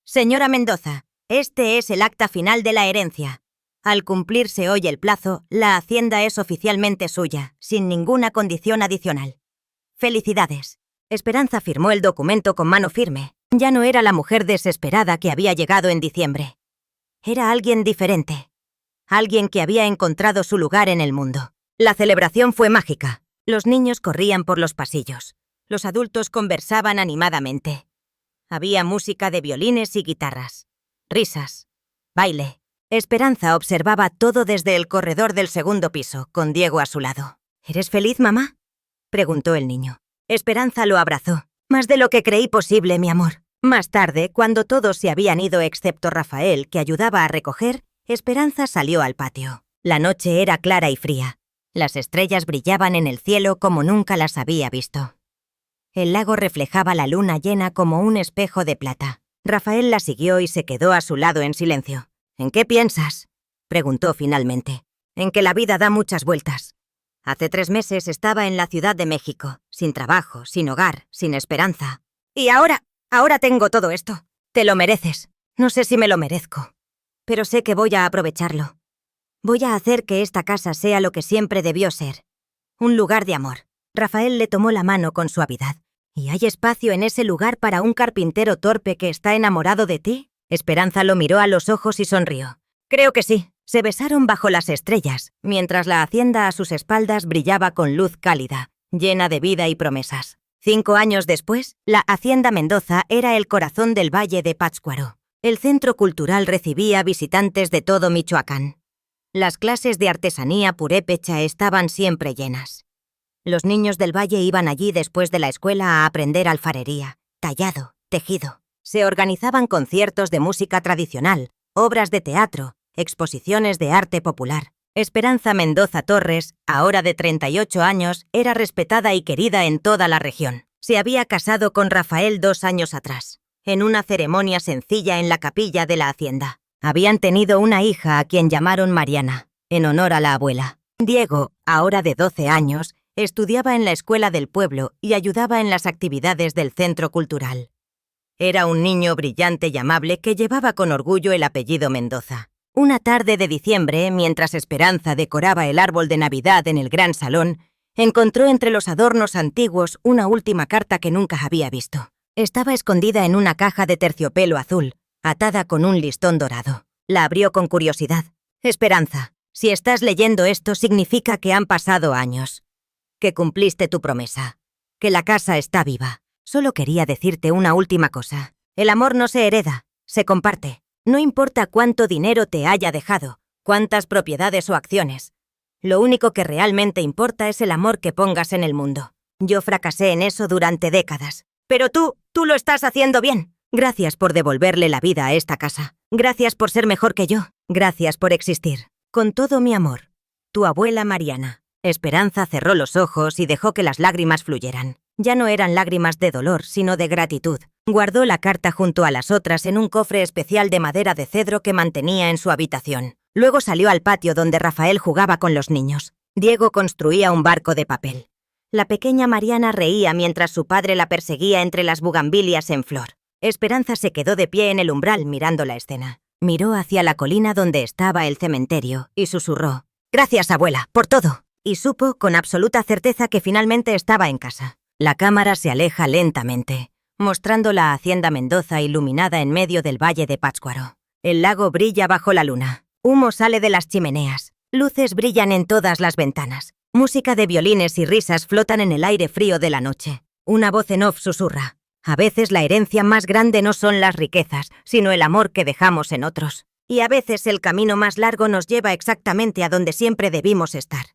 Señora Mendoza, este es el acta final de la herencia. Al cumplirse hoy el plazo, la hacienda es oficialmente suya, sin ninguna condición adicional. ¡Felicidades! Esperanza firmó el documento con mano firme. Ya no era la mujer desesperada que había llegado en diciembre. Era alguien diferente. Alguien que había encontrado su lugar en el mundo. La celebración fue mágica. Los niños corrían por los pasillos. Los adultos conversaban animadamente. Había música de violines y guitarras. Risas. Baile. Esperanza observaba todo desde el corredor del segundo piso, con Diego a su lado. ¿Eres feliz, mamá?, preguntó el niño. Esperanza lo abrazó. Más de lo que creí posible, mi amor. Más tarde, cuando todos se habían ido excepto Rafael, que ayudaba a recoger, Esperanza salió al patio. La noche era clara y fría. Las estrellas brillaban en el cielo como nunca las había visto. El lago reflejaba la luna llena como un espejo de plata. Rafael la siguió y se quedó a su lado en silencio. ¿En qué piensas?, preguntó finalmente. En que la vida da muchas vueltas. Hace 3 meses estaba en la Ciudad de México, sin trabajo, sin hogar, sin esperanza. Y ahora tengo todo esto. Te lo mereces. No sé si me lo merezco, pero sé que voy a aprovecharlo. Voy a hacer que esta casa sea lo que siempre debió ser. Un lugar de amor. Rafael le tomó la mano con suavidad. ¿Y hay espacio en ese lugar para un carpintero torpe que está enamorado de ti? Esperanza lo miró a los ojos y sonrió. Creo que sí. Se besaron bajo las estrellas, mientras la hacienda a sus espaldas brillaba con luz cálida, llena de vida y promesas. 5 años después, la Hacienda Mendoza era el corazón del Valle de Pátzcuaro. El centro cultural recibía visitantes de todo Michoacán. Las clases de artesanía purépecha estaban siempre llenas. Los niños del valle iban allí después de la escuela a aprender alfarería, tallado, tejido. Se organizaban conciertos de música tradicional, obras de teatro, exposiciones de arte popular. Esperanza Mendoza Torres, ahora de 38 años, era respetada y querida en toda la región. Se había casado con Rafael 2 años atrás, en una ceremonia sencilla en la capilla de la hacienda. Habían tenido una hija a quien llamaron Mariana, en honor a la abuela. Diego, ahora de 12 años, estudiaba en la escuela del pueblo y ayudaba en las actividades del centro cultural. Era un niño brillante y amable que llevaba con orgullo el apellido Mendoza. Una tarde de diciembre, mientras Esperanza decoraba el árbol de Navidad en el gran salón, encontró entre los adornos antiguos una última carta que nunca había visto. Estaba escondida en una caja de terciopelo azul, atada con un listón dorado. La abrió con curiosidad. Esperanza, si estás leyendo esto significa que han pasado años. Que cumpliste tu promesa. Que la casa está viva. Solo quería decirte una última cosa. El amor no se hereda, se comparte. No importa cuánto dinero te haya dejado, cuántas propiedades o acciones. Lo único que realmente importa es el amor que pongas en el mundo. Yo fracasé en eso durante décadas. Pero tú lo estás haciendo bien. Gracias por devolverle la vida a esta casa. Gracias por ser mejor que yo. Gracias por existir. Con todo mi amor. Tu abuela Mariana. Esperanza cerró los ojos y dejó que las lágrimas fluyeran. Ya no eran lágrimas de dolor, sino de gratitud. Guardó la carta junto a las otras en un cofre especial de madera de cedro que mantenía en su habitación. Luego salió al patio donde Rafael jugaba con los niños. Diego construía un barco de papel. La pequeña Mariana reía mientras su padre la perseguía entre las bugambilias en flor. Esperanza se quedó de pie en el umbral mirando la escena. Miró hacia la colina donde estaba el cementerio y susurró: «Gracias, abuela, por todo». Y supo con absoluta certeza que finalmente estaba en casa. La cámara se aleja lentamente, mostrando la hacienda Mendoza iluminada en medio del Valle de Pátzcuaro. El lago brilla bajo la luna. Humo sale de las chimeneas. Luces brillan en todas las ventanas. Música de violines y risas flotan en el aire frío de la noche. Una voz en off susurra: «A veces la herencia más grande no son las riquezas, sino el amor que dejamos en otros». Y a veces el camino más largo nos lleva exactamente a donde siempre debimos estar.